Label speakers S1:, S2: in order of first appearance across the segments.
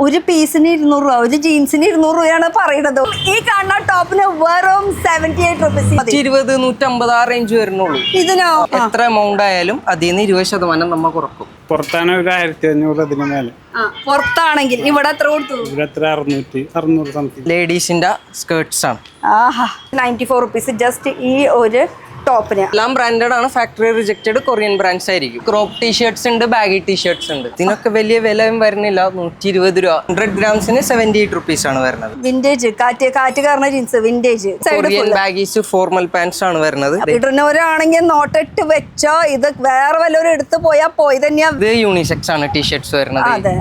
S1: ഒരു പീസിന് 200 രൂപ, ഒരു ജീൻസിന് 200 രൂപയാണ് പറയുന്നത്. ഈ കാണുന്ന ടോപ്പിന് വെറും 78 റുപ്പീസ്.
S2: 120, 150 ആ റേഞ്ച് വരുന്നുള്ളൂ.
S1: ഇതിനോ
S2: എത്ര എമൗണ്ട് ആയാലും അതിൽ നിന്ന് 20% നമ്മ കുറക്കും.
S3: പുറത്താണ് ഒരു 1500 അതിന് മേലെ.
S1: പുറത്താണെങ്കിൽ ഇവിടെ എത്ര കൊടുത്തു?
S3: ഇവിടെ എത്ര 600 സംതിങ്.
S2: ലേഡീസിന്റെ സ്കേർട്സ് ആണ്.
S1: 94 റുപ്പീസ് ജസ്റ്റ് ഈ ഒരു ടോപ്പിന്.
S2: എല്ലാം ബ്രാൻഡഡ് ആണ്, ഫാക്ടറി റിജക്റ്റഡ് കൊറിയൻ ബ്രാൻഡ്സ് ആയിരിക്കും. ക്രോപ്പ് ടീഷർട്ട്സ് ഉണ്ട്, ബാഗി ടീഷർട്ട്സ് ഉണ്ട്. ഇതിനൊക്കെ വലിയ വിലയും വരുന്നില്ല. 120 രൂപ. 100 ഗ്രാംസിന് 78 റുപ്പീസ് ആണ് വരുന്നത്.
S1: വിന്റേജ് കാറ്റ് കാരണം jeans vintage
S2: Korean baggies, formal pants ആണ് വരുന്നത്.
S1: ഇടുന്നവരാണെങ്കിൽ നോട്ടിട്ട് വെച്ചോ, ഇത് വേറെ വല്ലവരും എടുത്തു പോയാ പോയി തന്നെയാ.
S2: ഇത് യൂണിസെക്സ് ആണ് ടീഷർട്ട്സ് വരുന്നത്.
S1: അതെ,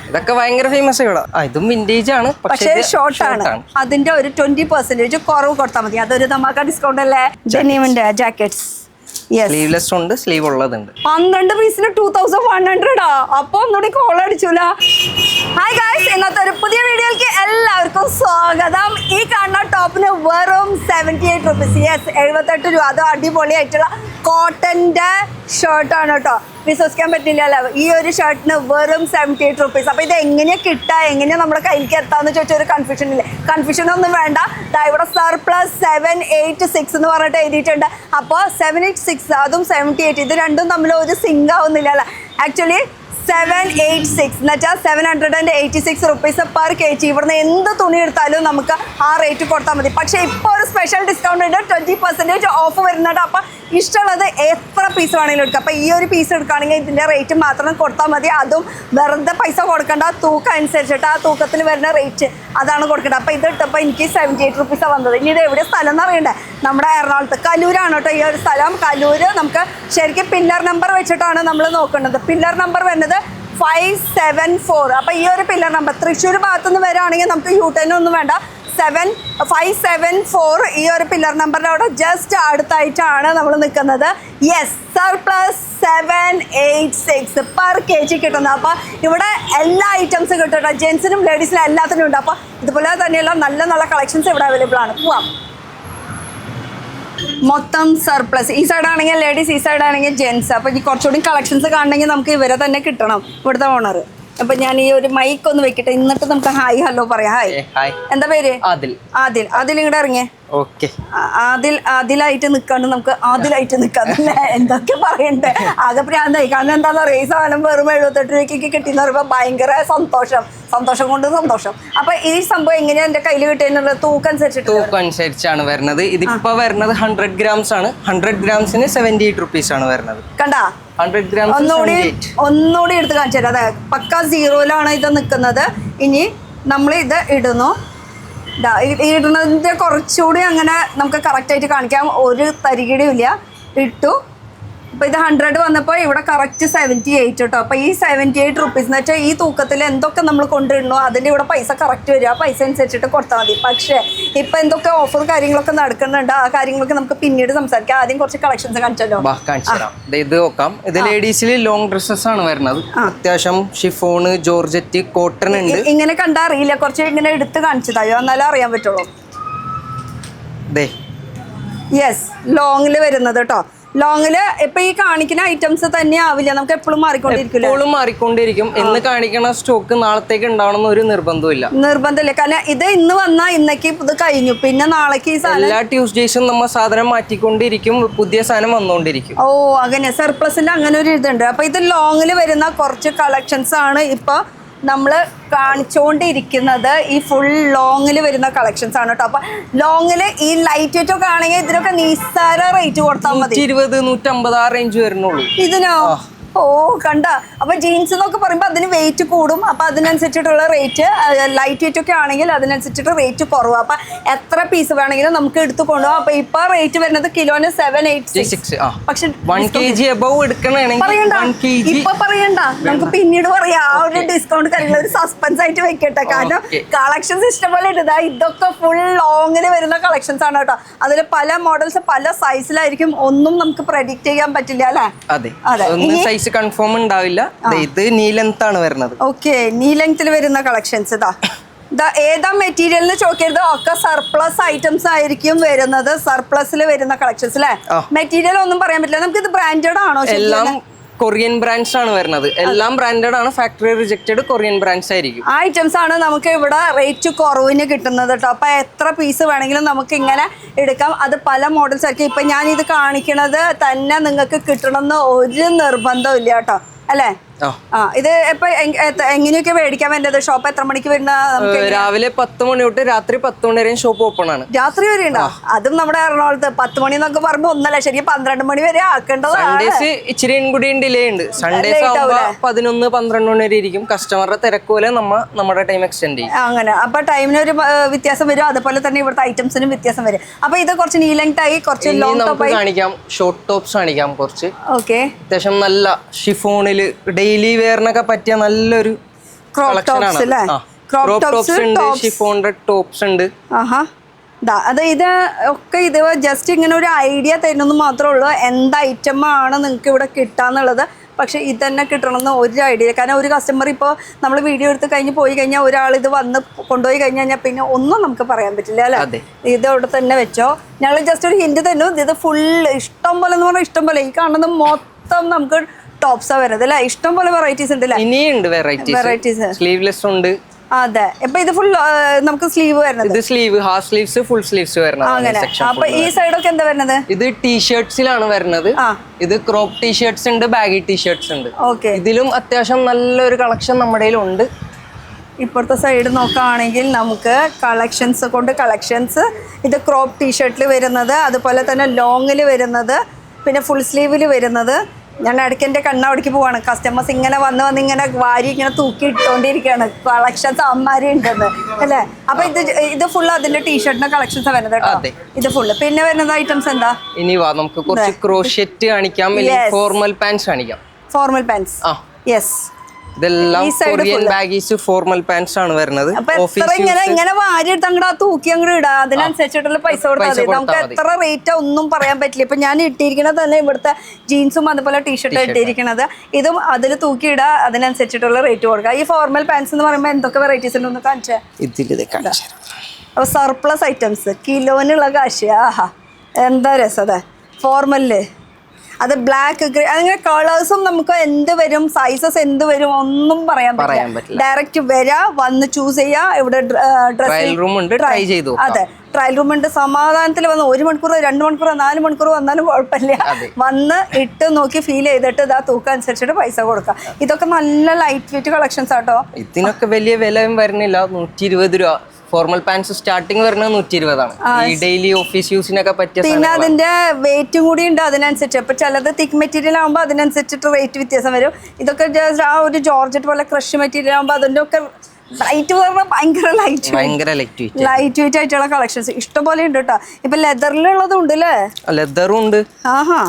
S2: ഇതൊക്കെ ഭയങ്കര ഫേമസ് ഇവിടെ. ഇതും വിന്റേജ് ആണ്,
S1: പക്ഷേ ഷോർട്ട് ആണ്. അതിന്റെ ഒരു 20% കുറവ് കൊടുത്താൽ മതി. അതൊരു നമുക്ക് ഡിസ്കൗണ്ട് അല്ലേ. ജെന്യൂമിന്റെ ജാക്കറ്റ്സ്
S2: സ്ലീവ്ലെസ് ഉണ്ട്, സ്ലീവ് ഉള്ളതുണ്ട്.
S1: 12 പീസിന് 2100. അപ്പൊ ഒന്നുകൂടി കോൾ അടിച്ചൂല. ഹായ് ഗായ്സ്, ഇന്നത്തെ ഒരു പുതിയ വീഡിയോയിലേക്ക് എല്ലാവർക്കും സ്വാഗതം. ഈ കാണുന്ന ടോപ്പിന് വെറും 78 റുപ്പീസ്. 78 രൂപ. അത് അടിപൊളിയായിട്ടുള്ള കോട്ടന്റെ ഷർട്ടാണ് കേട്ടോ. വിശ്വസിക്കാൻ പറ്റില്ലല്ലോ. ഈ ഒരു ഷർട്ടിന് വെറും 78 റുപ്പീസ്. അപ്പൊ ഇത് എങ്ങനെയാ കിട്ടുക, എങ്ങനെയാ നമ്മുടെ കയ്യിലേക്ക് എത്താന്ന് ചോദിച്ചാൽ ഒരു കൺഫ്യൂഷൻ ഇല്ലേ? കൺഫ്യൂഷൻ ഒന്നും വേണ്ട. ഇവിടെ സർപ്ലസ് 786 എന്ന് പറഞ്ഞിട്ട് എഴുതിയിട്ടുണ്ട്. അപ്പോൾ 786 അതും 78 ഇത് രണ്ടും തമ്മിൽ ഒരു സിങ്ക് ആവുന്നില്ല അല്ലേ. ആക്ച്വലി 786 എന്നുവെച്ചാൽ 786 റുപ്പീസ് പെർ kg. ഇവിടുന്ന് എന്ത് തുണി എടുത്താലും നമുക്ക് ആ റേറ്റ് കൊടുത്താൽ മതി. പക്ഷേ ഇപ്പോൾ ഒരു സ്പെഷ്യൽ ഡിസ്കൗണ്ട് ഉണ്ട്, 20% ഓഫ് വരുന്നുണ്ട്. അപ്പം ഇഷ്ടമുള്ളത് എത്ര പീസ് വേണമെങ്കിലും എടുക്കാം. അപ്പോൾ ഈ ഒരു പീസ് എടുക്കുകയാണെങ്കിൽ ഇതിൻ്റെ റേറ്റ് മാത്രം കൊടുത്താൽ മതി. അതും വെറുതെ പൈസ കൊടുക്കേണ്ട, തൂക്കം അനുസരിച്ചിട്ട് ആ തൂക്കത്തിൽ വരുന്ന റേറ്റ് അതാണ് കൊടുക്കേണ്ടത്. അപ്പോൾ ഇത് ഇട്ടപ്പോൾ എനിക്ക് 78 റുപ്പീസാണ് വന്നത്. ഇനി ഇത് എവിടെ സ്ഥലം എന്ന് അറിയണ്ടേ? നമ്മുടെ എറണാകുളത്ത് കലൂരാണ് കേട്ടോ ഈ ഒരു സ്ഥലം. കലൂർ നമുക്ക് ശരിക്കും പില്ലർ നമ്പർ വെച്ചിട്ടാണ് നമ്മൾ നോക്കേണ്ടത്. പില്ലർ നമ്പർ വരുന്നത് 574. അപ്പോൾ ഈ ഒരു പില്ലർ നമ്പർ തൃശ്ശൂർ ഭാഗത്തുനിന്ന് വരികയാണെങ്കിൽ നമുക്ക് യൂട്ടേൺ ഒന്നും വേണ്ട. 574 ഈ ഒരു പില്ലർ നമ്പറിൻ്റെ അവിടെ ജസ്റ്റ് അടുത്തായിട്ടാണ് നമ്മൾ നിൽക്കുന്നത്. യെസ്, സർപ്ലസ് 786 പെർ kg കിട്ടുന്നത്. അപ്പോൾ ഇവിടെ എല്ലാ ഐറ്റംസും കിട്ടും കേട്ടോ. ജെൻസിനും ലേഡീസിനും എല്ലാത്തിനും ഉണ്ട്. അപ്പോൾ ഇതുപോലെ തന്നെയുള്ള നല്ല നല്ല കളക്ഷൻസ് ഇവിടെ അവൈലബിൾ ആണ്. പോവാം. മൊത്തം സർപ്ലസ്. ഈ സൈഡ് ആണെങ്കിൽ ലേഡീസ്, ഈ സൈഡ് ആണെങ്കിൽ ജെൻസ്. അപ്പോൾ ഈ കുറച്ചുകൂടി കളക്ഷൻസ് കാണണമെങ്കിൽ നമുക്ക് ഇവരെ തന്നെ കിട്ടണം, ഇവിടുത്തെ ഓണർ. അപ്പൊ ഞാൻ ഈ ഒരു മൈക്ക് ഒന്ന് വെക്കട്ടെ, എന്നിട്ട് നമുക്ക് ഹായ് ഹലോ പറയാം. ഹായ്, എന്താ പേര്? ആദിൽ ഇങ്ങോട്ട് ഇറങ്ങിയേ. അതിലായിട്ട് നിൽക്കാണ്ട് നമുക്ക് അതിലായിട്ട് നിൽക്കാന്നല്ലേ എന്തൊക്കെ പറയണ്ടേ. ആകെ പ്രാന്തായി. കാരണം എന്താണെന്ന് അറിയാം, ഈ സാധനം വെറും 78 രൂപയ്ക്ക് കിട്ടിയെന്ന് പറയുമ്പോൾ ഭയങ്കര സന്തോഷം കൊണ്ട് സന്തോഷം. അപ്പൊ ഈ സംഭവം എങ്ങനെയാ എന്റെ കയ്യിൽ കിട്ടിയെന്നുള്ളത് തൂക്കം
S2: അനുസരിച്ചാണ് വരുന്നത്. ഇതിപ്പോ വരുന്നത് 100 ഗ്രാംസ് ആണ്. 100 ഗ്രാംസിന് 78 റുപ്പീസ് ആണ് വരുന്നത്. കണ്ടാ, 100 ഗ്രാം
S1: ഒന്നുകൂടി എടുത്ത് കാണിച്ചു തരാം. അതെ, പക്ക സീറോയിലാണ് ഇത് നിൽക്കുന്നത്. ഇനി നമ്മൾ ഇത് ഇടുന്നു. ഇടുന്നതിൻ്റെ കുറച്ചുകൂടി അങ്ങനെ നമുക്ക് കറക്റ്റായിട്ട് കാണിക്കാം. ഒരു തരികിടയും ഇല്ല. ഇട്ടു. അപ്പോൾ ഇത് 100 വന്നപ്പോൾ ഇവിടെ കറക്റ്റ് 78 കേട്ടോ. അപ്പോൾ ഈ 78 റുപ്പീസ് എന്ന് വെച്ചാൽ ഈ തൂക്കത്തിൽ എന്തൊക്കെ നമ്മൾ കൊണ്ടിടണോ അതിൻ്റെ ഇവിടെ പൈസ കറക്റ്റ് വരും. ആ പൈസ അനുസരിച്ചിട്ട് കൊടുത്താൽ മതി. പക്ഷേ ഇപ്പം എന്തൊക്കെ ഓഫർ കാര്യങ്ങളൊക്കെ നടക്കുന്നുണ്ട്, ആ കാര്യങ്ങളൊക്കെ നമുക്ക് പിന്നീട് സംസാരിക്കാം. ആദ്യം കുറച്ച് കളക്ഷൻസ് കാണിച്ചല്ലോ.
S2: ഇത് നോക്കാം. ഇത് ലേഡീസിൽ ലോങ് ഡ്രസ്സസ് ആണ് വരുന്നത്. അത്യാവശ്യം ഷിഫോണ്, ജോർജറ്റ്, കോട്ടൺ ഉണ്ട്.
S1: ഇങ്ങനെ കണ്ടാൽ അറിയില്ല, കുറച്ച് ഇങ്ങനെ എടുത്ത് കാണിച്ചതായോ, എന്നാലും അറിയാൻ പറ്റുള്ളൂ. യെസ്, ലോങ്ങിൽ വരുന്നത് കേട്ടോ. ലോങ്ങില് ഇപ്പൊ ഈ കാണിക്കുന്ന ഐറ്റംസ് തന്നെ ആവില്ല, നമുക്ക് എപ്പോഴും
S2: മാറിക്കൊണ്ടിരിക്കും. ഇന്ന് കാണിക്കുന്ന സ്റ്റോക്ക് നാളത്തേക്ക് ഉണ്ടാവണം ഒരു
S1: നിർബന്ധമില്ല. കാരണം ഇത് ഇന്ന് വന്നാ ഇന്നേക്ക് ഇത് കഴിഞ്ഞു, പിന്നെ നാളേക്ക് ഈ സാധനം
S2: എല്ലാ ട്യൂസ്ഡേയ്സും നമ്മ സാധനം മാറ്റിക്കൊണ്ടിരിക്കും, പുതിയ സാധനം വന്നുകൊണ്ടിരിക്കും.
S1: ഓ, അങ്ങനെ സർപ്ലസിന്റെ അങ്ങനെ ഒരു ഇതുണ്ട്. അപ്പൊ ഇത് ലോങ്ങില് വരുന്ന കുറച്ച് കളക്ഷൻസ് ആണ് ഇപ്പൊ നമ്മൾ കാണിച്ചുകൊണ്ടിരിക്കുന്നത്. ഈ ഫുൾ ലോങ്ങിൽ വരുന്ന കളക്ഷൻസ് ആണ് കേട്ടോ. അപ്പൊ ലോങ്ങിൽ ഈ ലൈറ്റ് വെയിറ്റ് ഒക്കെ ആണെങ്കിൽ ഇതിനൊക്കെ നിസ്സാര റേറ്റ് കൊടുത്താൽ മതി.
S2: 120, 150 ആ റേഞ്ച് വരുന്നുള്ളൂ.
S1: ഇതിനോ? ഓ, കണ്ട. അപ്പൊ ജീൻസ് എന്നൊക്കെ പറയുമ്പോൾ അതിന് വെയിറ്റ് കൂടും. അപ്പൊ അതിനനുസരിച്ചിട്ടുള്ള റേറ്റ്, ലൈറ്റ് വെയിറ്റ് ഒക്കെ ആണെങ്കിൽ അതിനനുസരിച്ചിട്ട് റേറ്റ് കുറവ്. അപ്പൊ എത്ര പീസ് വേണമെങ്കിലും നമുക്ക് എടുത്തു കൊണ്ടുപോകാം. അപ്പൊ ഇപ്പൊ റേറ്റ് വരുന്നത് കിലോന് 786. പക്ഷെ ഇപ്പൊ പറയണ്ട, നമുക്ക് പിന്നീട് പറയാം. ആ ഒരു ഡിസ്കൗണ്ട് കാര്യങ്ങൾ ഒരു സസ്പെൻസ് ആയിട്ട് വെക്കട്ടെ. കാരണം കളക്ഷൻസ് ഇഷ്ടംപോലെ ഇടുക. ഇതൊക്കെ ഫുൾ ലോങ്ങില് വരുന്ന കളക്ഷൻസ് ആണ് കേട്ടോ. അതിൽ പല മോഡൽസ് പല സൈസിലായിരിക്കും. ഒന്നും നമുക്ക് പ്രഡിക്റ്റ് ചെയ്യാൻ പറ്റില്ല അല്ലേ.
S2: അതെ, കൺഫേം ഉണ്ടാവില്ല. ഇത് നീ ലെങ്ത് ആണ് വരുന്നത്.
S1: ഓക്കെ, നീ ലെങ്ത്തിൽ വരുന്ന കളക്ഷൻസ് ഏതാ മെറ്റീരിയൽ എന്ന് ചോദിക്കരുത്. ഒക്കെ സർപ്ലസ് ഐറ്റംസ് ആയിരിക്കും വരുന്നത്. സർപ്ലസിൽ വരുന്ന കളക്ഷൻസ് അല്ലേ. മെറ്റീരിയൽ ഒന്നും പറയാൻ പറ്റില്ല. നമുക്ക് ഇത് ബ്രാൻഡഡ് ആണോ?
S2: എല്ലാം കൊറിയൻ ബ്രാൻഡ്സ് ആണ് വരുന്നത്. എല്ലാം ബ്രാൻഡഡ് ആണ്, ഫാക്ടറി റിജക്റ്റഡ് കൊറിയൻ ബ്രാൻഡ്സ് ആയിരിക്കും.
S1: ആ ഐറ്റംസ് ആണ് നമുക്ക് ഇവിടെ റേറ്റ് കുറവിന് കിട്ടുന്നത് കേട്ടോ. അപ്പൊ എത്ര പീസ് വേണമെങ്കിലും നമുക്ക് ഇങ്ങനെ എടുക്കാം. അത് പല മോഡൽസ് ആയിരിക്കും. ഇപ്പൊ ഞാൻ ഇത് കാണിക്കണത് തന്നെ നിങ്ങൾക്ക് കിട്ടണമെന്ന് ഒരു നിർബന്ധവും ഇല്ല കേട്ടോ, അല്ലേ? ഇത് ഇപ്പൊ എങ്ങനെയൊക്കെ മേടിക്കാൻ വേണ്ടത്? ഷോപ്പ് എത്ര മണിക്ക് വരുന്ന?
S2: രാവിലെ 10 മണി തൊട്ട് രാത്രി 10 മണി വരെയും ഷോപ്പ് ഓപ്പൺ ആണ്.
S1: രാത്രി വരെ ഉണ്ടോ? അതും നമ്മുടെ എറണാകുളത്ത് 10 മണി എന്നൊക്കെ പറയുമ്പോ ഒന്നല്ല, ശരിക്കും 12 മണി വരെ ആക്കേണ്ടതാണ്.
S2: സൺഡേസ് ഇച്ചിരി കൂടി ഡിലേ ഉണ്ട്. സൺഡേസ് ആകുമ്പോ 11-12 മണി വരെ ഇരിക്കും. കസ്റ്റമറുടെ തിരക്ക് പോലെ നമ്മുടെ ടൈം എക്സ്റ്റെൻഡ് ചെയ്യും.
S1: അങ്ങനെ അപ്പൊ ടൈമിന് ഒരു വ്യത്യാസം വരും. അതുപോലെ തന്നെ ഇവിടുത്തെ ഐറ്റംസിനും വ്യത്യാസം വരും. അപ്പൊ ഇത് കുറച്ച് നീ ലെങ്ത് ആയി, കുറച്ച് ലോങ് ടോപ്പ്
S2: കാണിക്കാം. ഷോർട്ട് ടോപ്സ് കാണിക്കാം കുറച്ച്.
S1: ഓക്കെ,
S2: അത്യാവശ്യം നല്ല ഷിഫോണില് ഡെയിലി വെയറിനൊക്കെ പറ്റിയ നല്ലൊരു കളക്ഷൻ ആണ്. ക്രോപ്പ് ടോപ്സ് ഉണ്ട്, ഷിഫോണിന്റെ ടോപ്സ് ഉണ്ട്.
S1: അത് ഇത് ഒക്കെ ഇത് ജസ്റ്റ് ഇങ്ങനെ ഒരു ഐഡിയ തരുന്നത് മാത്രമേ ഉള്ളൂ. എന്ത് ഐറ്റം ആണ് നിങ്ങൾക്ക് ഇവിടെ കിട്ടാന്നുള്ളത്. പക്ഷെ ഇത് തന്നെ കിട്ടണമെന്ന് ഒരു ഐഡിയ. കാരണം ഒരു കസ്റ്റമർ ഇപ്പോൾ നമ്മൾ വീഡിയോ എടുത്ത് കഴിഞ്ഞ് പോയി കഴിഞ്ഞാൽ ഒരാൾ ഇത് വന്ന് കൊണ്ടുപോയി കഴിഞ്ഞാൽ പിന്നെ ഒന്നും നമുക്ക് പറയാൻ പറ്റില്ല, അല്ലേ? ഇത് അവിടെ തന്നെ വെച്ചോ. ഞങ്ങൾ ജസ്റ്റ് ഒരു ഹിന്റ് തന്നു. ഇത് ഫുൾ ഇഷ്ടം പോലെ എന്ന് പറഞ്ഞാൽ ഇഷ്ടം പോലെ. ഈ കാണുന്നത് മൊത്തം നമുക്ക് ടോപ്സാ വരുന്നത്, അല്ലേ? ഇഷ്ടം പോലെ വെറൈറ്റീസ് ഉണ്ട്, അല്ലേ?
S2: ഇനിയുണ്ട് വെറൈറ്റീസ്. സ്ലീവ്ലെസ് ഉണ്ട്.
S1: അതെ, ഇപ്പൊ ഇത് ഫുൾ നമുക്ക് സ്ലീവ് വരുന്നത്.
S2: ഇത് sleeve, half sleeves, full sleeves വരുന്നത്.
S1: അങ്ങനെ അപ്പൊ ഈ സൈഡൊക്കെ എന്താ വരുന്നത്?
S2: ഇത് ടീഷർട്സിലാണ് വരുന്നത്. ഇത് ക്രോപ്പ് ടീഷർട്സ് ഉണ്ട്, ബാഗി ടീഷർട്സ് ഉണ്ട്.
S1: ഓക്കെ,
S2: ഇതിലും അത്യാവശ്യം നല്ലൊരു കളക്ഷൻ നമ്മുടെ കയ്യിലുണ്ട്.
S1: ഇപ്പുറത്തെ സൈഡ് നോക്കുകയാണെങ്കിൽ നമുക്ക് കളക്ഷൻസ് ഇത് ക്രോപ്പ് ടീഷർട്ടിൽ വരുന്നത്, അതുപോലെ തന്നെ ലോങ്ങിൽ വരുന്നത്, പിന്നെ ഫുൾ സ്ലീവിൽ വരുന്നത്. ഞാൻ ഇടയ്ക്ക് എൻ്റെ കണ്ണവിടേക്ക് പോവാണ്. കസ്റ്റമേഴ്സ് ഇങ്ങനെ വന്ന് ഇങ്ങനെ വാരി ഇങ്ങനെ തൂക്കി ഇട്ടുകൊണ്ടിരിക്കുകയാണ്. കളക്ഷൻസ് അമ്മാരി ഉണ്ടെന്ന്, അല്ലേ? അപ്പൊ ഇത് ഫുള്ള് അതിന്റെ ടീഷർട്ടിന്റെ കളക്ഷൻസ് വരുന്നത് കേട്ടോ. ഇത് ഫുള്ള്. പിന്നെ വരുന്നത് ഐറ്റംസ് എന്താ?
S2: ഇനി നമുക്ക് കുറച്ച് ക്രോഷെറ്റ് കാണിക്കാം, ഫോർമൽ പാൻസ് കാണിക്കാം.
S1: Formal pants, yes.
S2: ഇതെല്ലാം കൊറിയൻ ബാഗീസ്, ഫോർമൽ പാൻസ് ആണ് വരുന്നത്.
S1: ഇങ്ങനെ വാരി എടുത്ത് അങ്ങോട്ട് തൂക്കി അങ്ങോട്ട് ഇടാം. അതിനനുസരിച്ചിട്ടുള്ള പൈസ കൊടുത്താൽ മതി. നമുക്ക് എത്ര റേറ്റ് ഒന്നും പറയാൻ പറ്റില്ല. ഇപ്പൊ ഞാൻ ഇട്ടിരിക്കണത് തന്നെ ഇവിടുത്തെ ജീൻസും അതുപോലെ ടീഷർട്ടും ഇട്ടിരിക്കണത്. ഇതും അതിൽ തൂക്കി ഇടാം, അതിനനുസരിച്ചിട്ടുള്ള റേറ്റ് കൊടുക്കുക. ഈ ഫോർമൽ പാൻസ് എന്ന് പറയുമ്പോൾ എന്തൊക്കെ വെറൈറ്റീസ് ഉണ്ടെന്ന് കാണിച്ചേ. അപ്പൊ സർപ്ലസ് ഐറ്റംസ് കിലോനുള്ള കാശ്. ആഹാ, എന്താ രസം. അതെ, ഫോർമലില് അത് ബ്ലാക്ക്, അങ്ങനെ കളേഴ്സും നമുക്ക് എന്ത് വരും, സൈസസ് എന്ത് വരും ഒന്നും പറയാൻ പറ്റില്ല. ഡയറക്റ്റ് വരാ, വന്ന് ചൂസ് ചെയ്യാ. ഇവിടെ
S2: ട്രയൽ റൂം ഉണ്ട്, ട്രൈ ചെയ്തു.
S1: അതെ, ട്രയൽ റൂം ഉണ്ട്. സമാധാനത്തിൽ വന്ന് 1 മണിക്കൂർ 2 മണിക്കൂർ 4 മണിക്കൂർ വന്നാലും കുഴപ്പമില്ല. വന്ന് ഇട്ട് നോക്കി ഫീൽ ചെയ്തിട്ട് ഇതാ തൂക്കം അനുസരിച്ചിട്ട് പൈസ കൊടുക്കാം. ഇതൊക്കെ നല്ല ലൈറ്റ് വെയിറ്റ് കളക്ഷൻസ് ആട്ടോ.
S2: ഇതിനൊക്കെ വലിയ വിലയും വരുന്നില്ല. 120 രൂപ. ഫോർമൽ പാൻസ് സ്റ്റാർട്ടിങ് വരുന്നത് 120 ആണ്. ഈ ഡെയിലി ഓഫീസ് യൂസിനൊക്കെ പറ്റിയ.
S1: പിന്നെ അതിന്റെ വെയിറ്റും കൂടി ഉണ്ട് അതിനനുസരിച്ച്. ഇപ്പൊ ചിലത് തിക്ക് മെറ്റീരിയൽ ആകുമ്പോൾ അതിനനുസരിച്ചിട്ട് റേറ്റ് വ്യത്യാസം വരും. ഇതൊക്കെ ആ ഒരു ജോർജറ്റ് പോലെ ക്രഷ് മെറ്റീരിയൽ ആകുമ്പോൾ അതിന്റെ ഒക്കെ ലൈറ്റ് പറഞ്ഞാൽ ഭയങ്കര ലൈറ്റ് വെയിറ്റ് ആയിട്ടുള്ള കളക്ഷൻസ് ഇഷ്ടംപോലെ ഉണ്ട് കേട്ടോ. ഇപ്പൊ ലെതറിലുള്ളതും ഉണ്ട്, അല്ലേ?
S2: ലെതറും ഉണ്ട്.
S1: ആഹാ,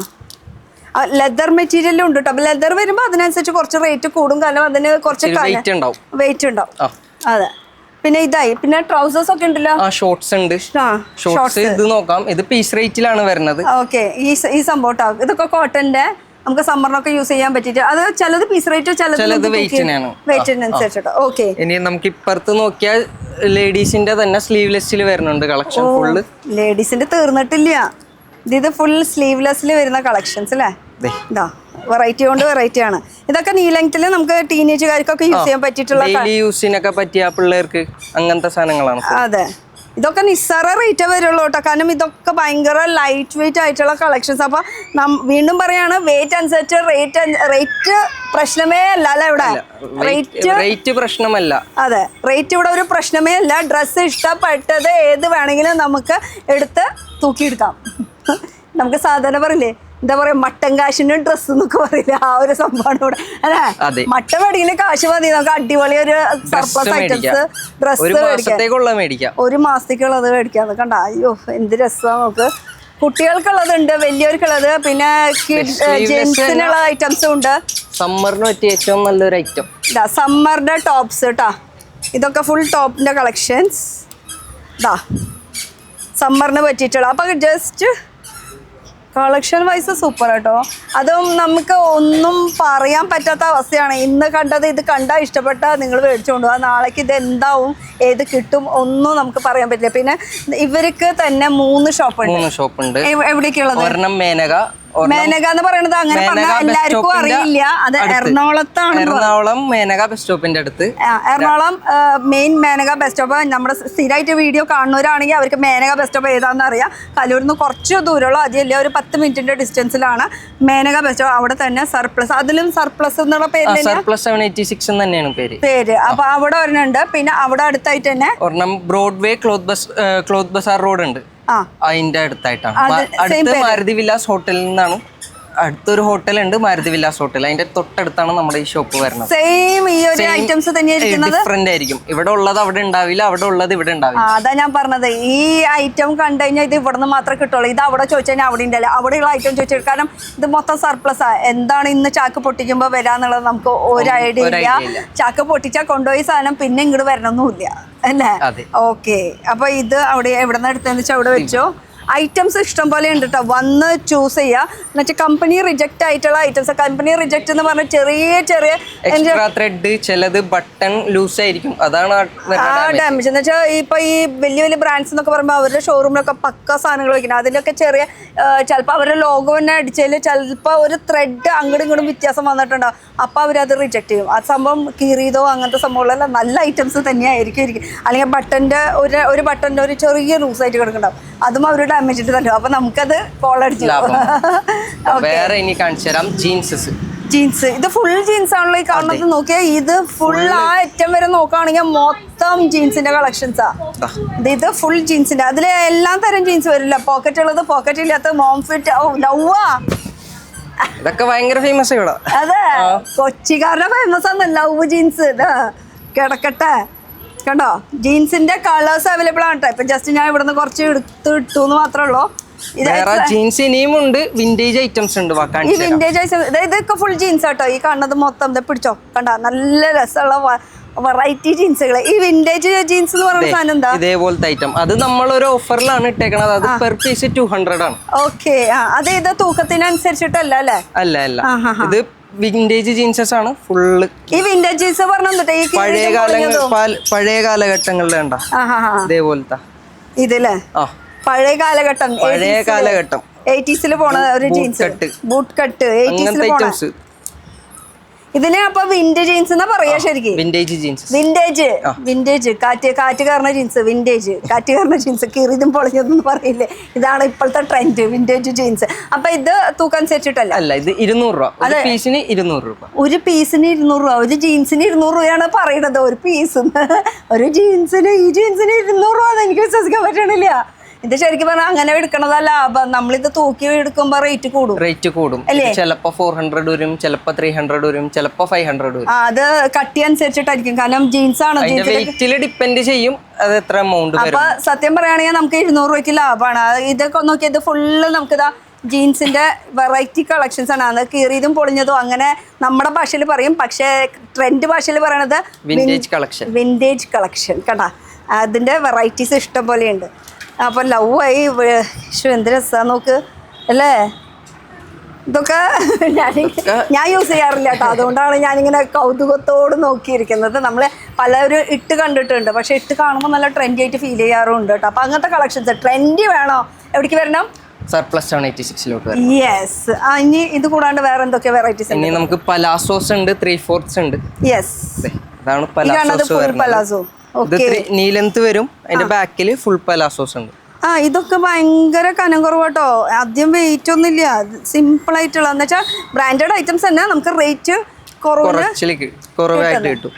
S1: ലെതർ മെറ്റീരിയലും ഉണ്ട് കേട്ടോ. അപ്പൊ ലെതർ വരുമ്പോ അതിനനുസരിച്ച് കുറച്ച് റേറ്റ് കൂടും. കാരണം അതിന് കുറച്ച് വെയിറ്റ് ഉണ്ടാവും. അതെ. പിന്നെ പിന്നെ ട്രൗസേഴ്സ് ഒക്കെ ഉണ്ടല്ലോ.
S2: ഷോർട്സ് ഉണ്ട്. ഷോർട്സ് ഇത് നോക്കാം. ഇത് പീസ് റേറ്റിലാണ് വരുന്നത്.
S1: ഓക്കെ, ഈ സംഭവം ഇതൊക്കെ കോട്ടന്റെ നമുക്ക് സമ്മറിനൊക്കെ യൂസ് ചെയ്യാൻ പറ്റിട്ട്. അത് ചിലത് പീസ് റേറ്റ്, ചിലത് വെയിറ്റിനനുസരിച്ചിട്ട്. ഓക്കെ,
S2: ഇനി നമുക്ക് ഇപ്പുറത്ത് നോക്കിയാൽ ലേഡീസിന്റെ തന്നെ സ്ലീവ്ലെസ്സിൽ വരുന്നുണ്ട് കളക്ഷൻ. ഫുള്ള്
S1: ലേഡീസിന്റെ തീർന്നിട്ടില്ല. ഇത് ഫുൾ സ്ലീവ്ലെസ്സിൽ വരുന്ന കളക്ഷൻസ്, അല്ലേ? ഇതാ വെറൈറ്റി കൊണ്ട് വെറൈറ്റി ആണ്. ഇതൊക്കെ നീ ലെങ്ത്തിൽ നമുക്ക് ടീനേജുകാർക്കൊക്കെ യൂസ് ചെയ്യാൻ പറ്റിയിട്ടുള്ള
S2: യൂസിനൊക്കെ പറ്റിയ പിള്ളേർക്ക് അങ്ങനത്തെ സാധനങ്ങളാണ്.
S1: അതെ, ഇതൊക്കെ നിസ്സാര റേറ്റേ വരുള്ളൂ കേട്ടോ. കാരണം ഇതൊക്കെ ഭയങ്കര ലൈറ്റ് വെയിറ്റ് ആയിട്ടുള്ള കളക്ഷൻസ്. അപ്പൊ വീണ്ടും പറയാണ്, വെയിറ്റ് അനുസരിച്ച് റേറ്റ് പ്രശ്നമേ അല്ല, അല്ലെ? ഇവിടെ
S2: റേറ്റ് പ്രശ്നമല്ല.
S1: അതെ, റേറ്റ് ഇവിടെ ഒരു പ്രശ്നമേ അല്ല. ഡ്രസ്സ് ഇഷ്ടപ്പെട്ടത് ഏത് വേണമെങ്കിലും നമുക്ക് എടുത്ത് തൂക്കിയെടുക്കാം. നമുക്ക് സാധാരണ പറയില്ലേ, എന്താ പറയാ, മട്ടൻ കാശിന് ഡ്രസ്സ് എന്നൊക്കെ പറയില്ല, ആ ഒരു സംഭവമാണ് ഇവിടെ, അല്ലേ? മട്ടൻ മേടിക്കുന്ന കാശ് മതി നമുക്ക് അടിപൊളി ഒരു സർപ്ലസ് ഐറ്റംസ് ഡ്രസ്സ് മേടിക്കാം. 1 മാസത്തേക്കുള്ളത് മേടിക്കാം. കണ്ട, അയ്യോ എന്ത് രസമാണ്. നമുക്ക് കുട്ടികൾക്കുള്ളതുണ്ട്, വലിയവർക്കുള്ളത്, പിന്നെ ജെന്റ്സിനുള്ള ഐറ്റംസും ഉണ്ട്.
S2: സമ്മറിന് പറ്റിയ ഏറ്റവും നല്ലൊരു ഐറ്റം
S1: സമ്മറിന്റെ ടോപ്സ് കേട്ടാ. ഇതൊക്കെ ഫുൾ ടോപ്പിന്റെ കളക്ഷൻസ് സമ്മറിന് പറ്റിയിട്ടുള്ള. അപ്പൊ ജസ്റ്റ് കളക്ഷൻ വൈസ് സൂപ്പർ കേട്ടോ. അതും നമുക്ക് ഒന്നും പറയാൻ പറ്റാത്ത അവസ്ഥയാണ്. ഇന്ന് കണ്ടത് ഇത് കണ്ടാൽ ഇഷ്ടപ്പെട്ടാൽ നിങ്ങൾ മേടിച്ചുകൊണ്ട് പോകാം. നാളേക്ക് ഇത് എന്താവും, ഏത് കിട്ടും ഒന്നും നമുക്ക് പറയാൻ പറ്റില്ല. പിന്നെ ഇവർക്ക് തന്നെ 3 ഷോപ്പ് ഉണ്ട്.
S2: എവിടേക്കുള്ളത്? ഒരെണ്ണം മേനക,
S1: മേനക എന്ന് പറയുന്നത് അങ്ങനെ പറഞ്ഞാൽ
S2: മേനക ബസ്
S1: എല്ലാവർക്കും
S2: സ്റ്റോപ്പിന്റെ
S1: അറിയില്ല. അത്
S2: അടുത്ത്.
S1: എറണാകുളത്താണ്.
S2: എറണാകുളം മേനക ബസ് സ്റ്റോപ്പിന്റെ അടുത്ത്.
S1: Ernakulam main Menaka bus stop. നമ്മുടെ സ്ഥിരമായിട്ട് വീഡിയോ കാണുന്നവരാണെങ്കിൽ അവർക്ക് മേനക ബസ് സ്റ്റോപ്പ് ഏതാണെന്ന് അറിയാം. കലൂരിൽ നിന്ന് കുറച്ച് ദൂരമുള്ള അതില്ല, ഒരു 10 മിനിറ്റിന്റെ ഡിസ്റ്റൻസിലാണ് മേനക ബസ് സ്റ്റോപ്പ്. അവിടെ തന്നെ സർപ്ലസ്, അതിലും സർപ്ലസ് എന്നുള്ള പേര്
S2: സർപ്ലസ് 786 തന്നെയാണ് പേര്.
S1: അപ്പൊ അവിടെ ഒരെണ്ണുണ്ട്. പിന്നെ അവിടെ അടുത്തായിട്ട് തന്നെ
S2: ഒരെണ്ണം ബ്രോഡ്വേ ക്ലോത്ത് ബസാർ റോഡ് ഉണ്ട്, അതിന്റെ അടുത്തായിട്ടാണ്. അടുത്ത് മാരുതി വില്ലാസ് ഹോട്ടലിൽ നിന്നാണ്. അടുത്തൊരു ഹോട്ടൽ ഉണ്ട്, മാരുതി വില്ലാസ് ഹോട്ടൽ. അതിന്റെ തൊട്ടടുത്താണ് നമ്മുടെ ഈ ഷോപ്പ് വരുന്നത്.
S1: സെയിം ഈ ഒരു ഐറ്റംസ് തന്നെയായിരിക്കുന്നത്.
S2: ഡിഫറെന്റ് ആയിരിക്കും. ഇവിടെ ഉള്ളത് അവിടെ ഉണ്ടാവില്ല, അവിടെ ഉള്ളത് ഇവിടെ ഉണ്ടാവില്ല.
S1: അതാ ഞാൻ പറഞ്ഞത്, ഈ ഐറ്റം കണ്ടു കഴിഞ്ഞാൽ ഇത് ഇവിടെ നിന്ന് മാത്രമേ കിട്ടുള്ളൂ. ഇത് അവിടെ ചോദിച്ചു കഴിഞ്ഞാൽ അവിടെ ഉണ്ടല്ലോ, അവിടെയുള്ള ഐറ്റം ചോദിച്ചു. കാരണം ഇത് മൊത്തം സർപ്ലസ് ആ. എന്താണ് ഇന്ന് ചാക്ക് പൊട്ടിക്കുമ്പോൾ വരാന്നുള്ളത് നമുക്ക് ഒരു ഐഡിയ ഇല്ല. ചാക്ക് പൊട്ടിച്ചാൽ കൊണ്ടുപോയി സാധനം പിന്നെ ഇങ്ങോട്ട് വരണമൊന്നുമില്ല അല്ലേ? ഓക്കെ. അപ്പൊ ഇത് അവിടെ എവിടെ നിന്ന് എടുത്തതെന്ന് വെച്ചാൽ അവിടെ വെച്ചോ. ഐറ്റംസ് ഇഷ്ടം പോലെ ഉണ്ട് കേട്ടോ, വന്ന് ചൂസ് ചെയ്യുക. എന്നുവെച്ചാൽ കമ്പനി റിജക്റ്റ് ആയിട്ടുള്ള ഐറ്റംസ്. കമ്പനി റിജക്റ്റ് എന്ന് പറഞ്ഞാൽ ചെറിയ
S2: എക്സ്ട്രാ ത്രെഡ്, ചിലത് ബട്ടൺ ലൂസ് ആയിരിക്കും, അതാണ്
S1: ഡാമേജ്. എന്ന് വെച്ചാൽ ഇപ്പൊ ഈ വലിയ ബ്രാൻഡ്സ് എന്നൊക്കെ പറയുമ്പോൾ അവരുടെ ഷോറൂമിലൊക്കെ പക്ക സാധനങ്ങൾ വയ്ക്കണം. അതിലൊക്കെ ചെറിയ ചിലപ്പോൾ അവരുടെ ലോഗോ തന്നെ അടിച്ചതിൽ ചിലപ്പോൾ ഒരു ത്രെഡ് അങ്ങോട്ടും ഇങ്ങോട്ടും വ്യത്യാസം വന്നിട്ടുണ്ടാവും. അപ്പോൾ അവരത് റിജക്റ്റ് ചെയ്യും. ആ സംഭവം കീറിയതോ അങ്ങനത്തെ സംഭവങ്ങളെല്ലാം നല്ല ഐറ്റംസ് തന്നെയായിരിക്കും. അല്ലെങ്കിൽ ബട്ടൻ്റെ ഒരു ബട്ടൻ്റെ ഒരു ചെറിയ ലൂസായിട്ട് കിടക്കുന്നുണ്ടാവും, അതും അവർ ഡാമേജ് ഇട്ട് തരും. അപ്പൊ നമുക്കത് കോളടിച്ചു.
S2: വേറെ ഇനി കാണിച്ചു തരാം
S1: ജീൻസ്. ഇത് ഫുൾ ജീൻസ് ആണല്ലോ ഈ കാണുന്നത്. നോക്കിയാൽ ഇത് ഫുൾ ആ അറ്റം വരെ നോക്കുകയാണെങ്കിൽ മൊത്തം ജീൻസിന്റെ കളക്ഷൻസാ. ഇത് ഫുൾ ജീൻസിന്റെ, അതിൽ എല്ലാ തരം ജീൻസ് വരില്ല. പോക്കറ്റ് ഉള്ളത്, പോക്കറ്റ് ഇല്ലാത്ത, മോം ഫിറ്റ്, ലവ്വാ,
S2: ഇതൊക്കെ ഭയങ്കര ഫേമസ് ഇവിടെ.
S1: അതെ, കൊച്ചിക്കാരുടെ ഫേമസ് ആണ് ലവ് ജീൻസ്. കിടക്കട്ടെ, കണ്ടോ? ജീൻസിന്റെ കളേഴ്സ് അവൈലബിൾ ആണ് കേട്ടോ. ഇപ്പൊ ജസ്റ്റ് ഞാൻ ഇവിടുന്ന് കുറച്ച് ഇട്ടു എന്ന് മാത്രമേ ഉള്ളൂ.
S2: ജീൻസ് ഇനിയും ഉണ്ട്, വിന്റേജ് ഐറ്റംസ് ഉണ്ട്.
S1: ഈ വിന്റേജ് ഐറ്റംസ് ഇതൊക്കെ ഫുൾ ജീൻസ് ആട്ടോ. ഈ കാണുന്നത് മൊത്തം പിടിച്ചോ, കണ്ട നല്ല രസമുള്ള വെറൈറ്റി ജീൻസുകൾ. ഈ വിന്റേജ് ജീൻസ് എന്ന് പറയുന്ന സാധനം എന്താ?
S2: ഇതേപോലത്തെ ഐറ്റം അത് നമ്മളൊരു ഓഫറിലാണ് ഇട്ടേക്കണത്. അത് പെർ പീസ് 200 ആണ്.
S1: ഓക്കെ. അത് ഇത് തൂക്കത്തിനനുസരിച്ചിട്ടല്ല അല്ലേ?
S2: അല്ല, ഇത് വിന്റേജ് ജീൻസസ് ആണ് ഫുള്ള്.
S1: ഈ വിന്റേജ് ജീൻസ് പറഞ്ഞിട്ട് ഈ
S2: പഴയ കാലഘട്ടങ്ങളിലെ ഉണ്ടോ ഇതേപോലത്തെ
S1: ഇതല്ലേ? പഴയ കാലഘട്ടം 80s പോണ ഒരു ജീൻസ്, ബൂട്ട് കട്ട് 80s പോണ. ഇതിനെ അപ്പൊ വിന്റേജ് ജീൻസ് എന്നാ പറയാ ശരിക്കും? വിന്റേജ് കാറ്റ് കയറുന്ന ജീൻസ്, വിന്റേജ് കാറ്റ് കയറുന്ന ജീൻസ്, കീറിയതും പൊളിഞ്ഞതെന്ന് പറയില്ലേ? ഇതാണ് ഇപ്പോഴത്തെ ട്രെൻഡ്, വിന്റേജ് ജീൻസ്. അപ്പൊ ഇത് തൂക്കം അനുസരിച്ചിട്ടല്ല.
S2: അല്ല, ഇത് 200 രൂപ. ഒരു പീസിന് 200 രൂപ.
S1: ഒരു പീസിന് 200 രൂപ. ഒരു ജീൻസിന് 200 രൂപയാണ് പറയണത്. ഒരു പീസ് ഒരു ജീൻസിന്, ഈ ജീൻസിന് 200 രൂപ എനിക്ക് വിശ്വസിക്കാൻ പറ്റണില്ല. ഇത് ശരിക്കും പറഞ്ഞാൽ അങ്ങനെ എടുക്കണതാ ലാഭം. നമ്മളിത് തൂക്കി എടുക്കുമ്പോ റേറ്റ് കൂടും അല്ലേ?
S2: ചിലപ്പോ 400 വരും, ചിലപ്പോ 300 വരും, ചിലപ്പോ 500 വരും.
S1: അത് കട്ടി അനുസരിച്ചിട്ടായിരിക്കും. കാരണം ജീൻസ് ആണ്,
S2: വെയിറ്റിൽ ഡിപ്പെൻഡ് ചെയ്യും അത് എത്ര എമൗണ്ട്.
S1: അപ്പൊ സത്യം പറയുകയാണെങ്കിൽ നമുക്ക് 200 രൂപയ്ക്ക് ലാഭമാണ്. ഇതൊക്കെ നോക്കിയത് ഫുള്ള് നമുക്കിതാ ജീൻസിന്റെ വെറൈറ്റി കളക്ഷൻസ് ആണ്. അത് കീറിയതും പൊളിഞ്ഞതും അങ്ങനെ നമ്മുടെ ഭാഷയിൽ പറയും. പക്ഷേ ട്രെൻഡ് ഭാഷയിൽ പറയണത് വിന്റേജ് കളക്ഷൻ. കണ്ടാ, അതിന്റെ വെറൈറ്റീസ് ഇഷ്ടം പോലെയുണ്ട്. അപ്പോൾ ലവായി എന്ത് രസമാണ് നോക്ക് അല്ലേ? ഇതൊക്കെ ഞാൻ യൂസ് ചെയ്യാറില്ല കേട്ടോ. അതുകൊണ്ടാണ് ഞാനിങ്ങനെ കൗതുകത്തോട് നോക്കിയിരിക്കുന്നത്. നമ്മൾ പലരും ഇട്ട് കണ്ടിട്ടുണ്ട്, പക്ഷെ ഇട്ട് കാണുമ്പോൾ നല്ല ട്രെൻഡി ആയിട്ട് ഫീൽ ചെയ്യാറുണ്ട് കേട്ടോ. അപ്പോൾ അങ്ങനത്തെ കളക്ഷൻസ് ട്രെൻഡി വേണോ? എവിടേക്ക് വരണം?
S2: Surplus 786
S1: yes. ഇനി ഇത് കൂടാണ്ട് വേറെ എന്തൊക്കെ വെറൈറ്റീസ്?
S2: ഇനി നമുക്ക് പലാസോസ് ഉണ്ട്, 3/4 ഉണ്ട്.
S1: യെസ്,
S2: അതാണ് പലാസോ. നീ ലെങ്ത് വരും. അതിന്റെ ബാക്കിൽ ഫുൾ പലാസോസ് ഉണ്ട്.
S1: ഇതൊക്കെ ഭയങ്കര കനം കുറവാട്ടോ. ആദ്യം വെയിറ്റ് ഒന്നുമില്ല, സിമ്പിൾ ആയിട്ടുള്ള എന്ന് വെച്ചാൽ ബ്രാൻഡഡ് ഐറ്റംസ് തന്നെ നമുക്ക് റേറ്റ്
S2: കുറവായിട്ട് കിട്ടും.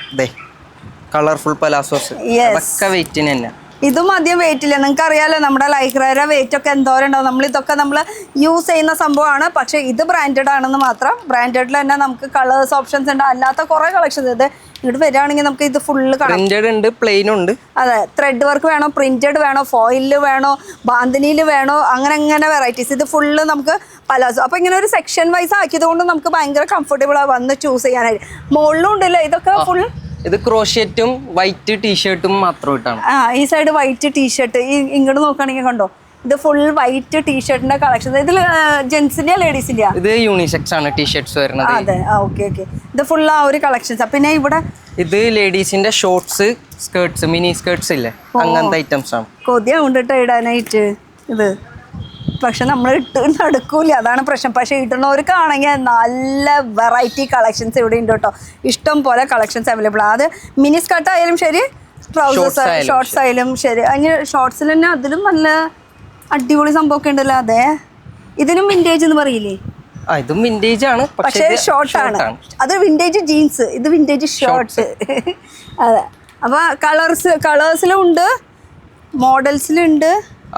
S2: കളർഫുൾ പലാസോസ് വെയിറ്റിന് തന്നെ.
S1: ഇതും അധികം വെയിറ്റ് ഇല്ല. നിങ്ങൾക്ക് അറിയാലോ നമ്മുടെ ലൈക്രയുടെ വെയിറ്റ് ഒക്കെ എന്തോരം ഉണ്ടാവും. നമ്മളിതൊക്കെ നമ്മൾ യൂസ് ചെയ്യുന്ന സംഭവമാണ്. പക്ഷേ ഇത് ബ്രാൻഡഡ് ആണെന്ന് മാത്രം. ബ്രാൻഡഡിൽ തന്നെ നമുക്ക് കളേഴ്സ് ഓപ്ഷൻസ് ഉണ്ട്, അല്ലാത്ത കുറേ കളക്ഷൻസ്. ഇത് ഇങ്ങോട്ട് വരികയാണെങ്കിൽ നമുക്ക് ഇത് ഫുള്ള്
S2: ഉണ്ട്, പ്ലെയിൻ ഉണ്ട്.
S1: അതെ, ത്രെഡ് വർക്ക് വേണോ, പ്രിന്റഡ് വേണോ, ഫോയിലിൽ വേണോ, ബാന്തിനിയിൽ വേണോ, അങ്ങനെ വെറൈറ്റീസ്. ഇത് ഫുള്ള് നമുക്ക് പലാസോ. അപ്പോൾ ഇങ്ങനെ ഒരു സെക്ഷൻ വൈസ് ആക്കിയത് കൊണ്ട് നമുക്ക് ഭയങ്കര കംഫർട്ടബിളാണ് വന്ന് ചൂസ് ചെയ്യാനായിട്ട്. മുകളിലും ഉണ്ടല്ലോ ഇതൊക്കെ ഫുൾ.
S2: ഇത് ക്രോഷ്യറ്റും വൈറ്റ് ടീഷർട്ടും മാത്രം ഇട്ടാണ്.
S1: ഈ സൈഡ് വൈറ്റ് ടീഷർട്ട്. ഇങ്ങോട്ട് നോക്കുകയാണെങ്കിൽ കണ്ടോ, ഇത് ഫുൾ വൈറ്റ് ടീഷർട്ടിന്റെ കളക്ഷൻ. ഇതിൽ ജെന്റ്സിന്റെയാ ലേഡീസിന്റെയാ?
S2: ഇത് യൂണിസെക്സ് ആണ് ടീഷർട്ട്സ് വരുന്നത്.
S1: അതെ, ഓക്കെ. ഇത് ഫുൾ ആ ഒരു കളക്ഷൻസ്. പിന്നെ ഇവിടെ
S2: ഇത് ലേഡീസിന്റെ ഷോർട്സ്, സ്കേർട്സ്, മിനി സ്കേർട്സ് ഇല്ലേ, അങ്ങനത്തെ ഐറ്റംസ് ആണ്.
S1: കൊതിയാ കൊണ്ടിട്ട് ഇടാനായിട്ട്. ഇത് പക്ഷെ നമ്മൾ ഇട്ട് നടക്കൂല, അതാണ് പ്രശ്നം. പക്ഷെ ഇടുന്നവർക്കാണെങ്കിൽ നല്ല വെറൈറ്റി കളക്ഷൻസ് ഇവിടെ ഉണ്ട് കേട്ടോ. ഇഷ്ടം പോലെ കളക്ഷൻസ് അവൈലബിൾ ആണ്. അത് മിനി സ്കർട്ട് ആയാലും ശരി, ട്രൗസേഴ്സ് ഷോർട്സ് ആയാലും ശരി. അതിന് ഷോർട്സിൽ തന്നെ അതിലും നല്ല അടിപൊളി സംഭവമൊക്കെ ഉണ്ടല്ലോ. അതെ, ഇതിനും വിൻറ്റേജ് എന്ന് പറയില്ലേ?
S2: ഇതും വിൻറ്റേജ് ആണ്,
S1: പക്ഷേ ഷോർട്ട് ആണ്. അത് വിൻറ്റേജ് ജീൻസ്, ഇത് വിൻറ്റേജ് ഷോർട്സ്. അതെ, അപ്പൊ കളേഴ്സിലും ഉണ്ട്, മോഡൽസിലുണ്ട്,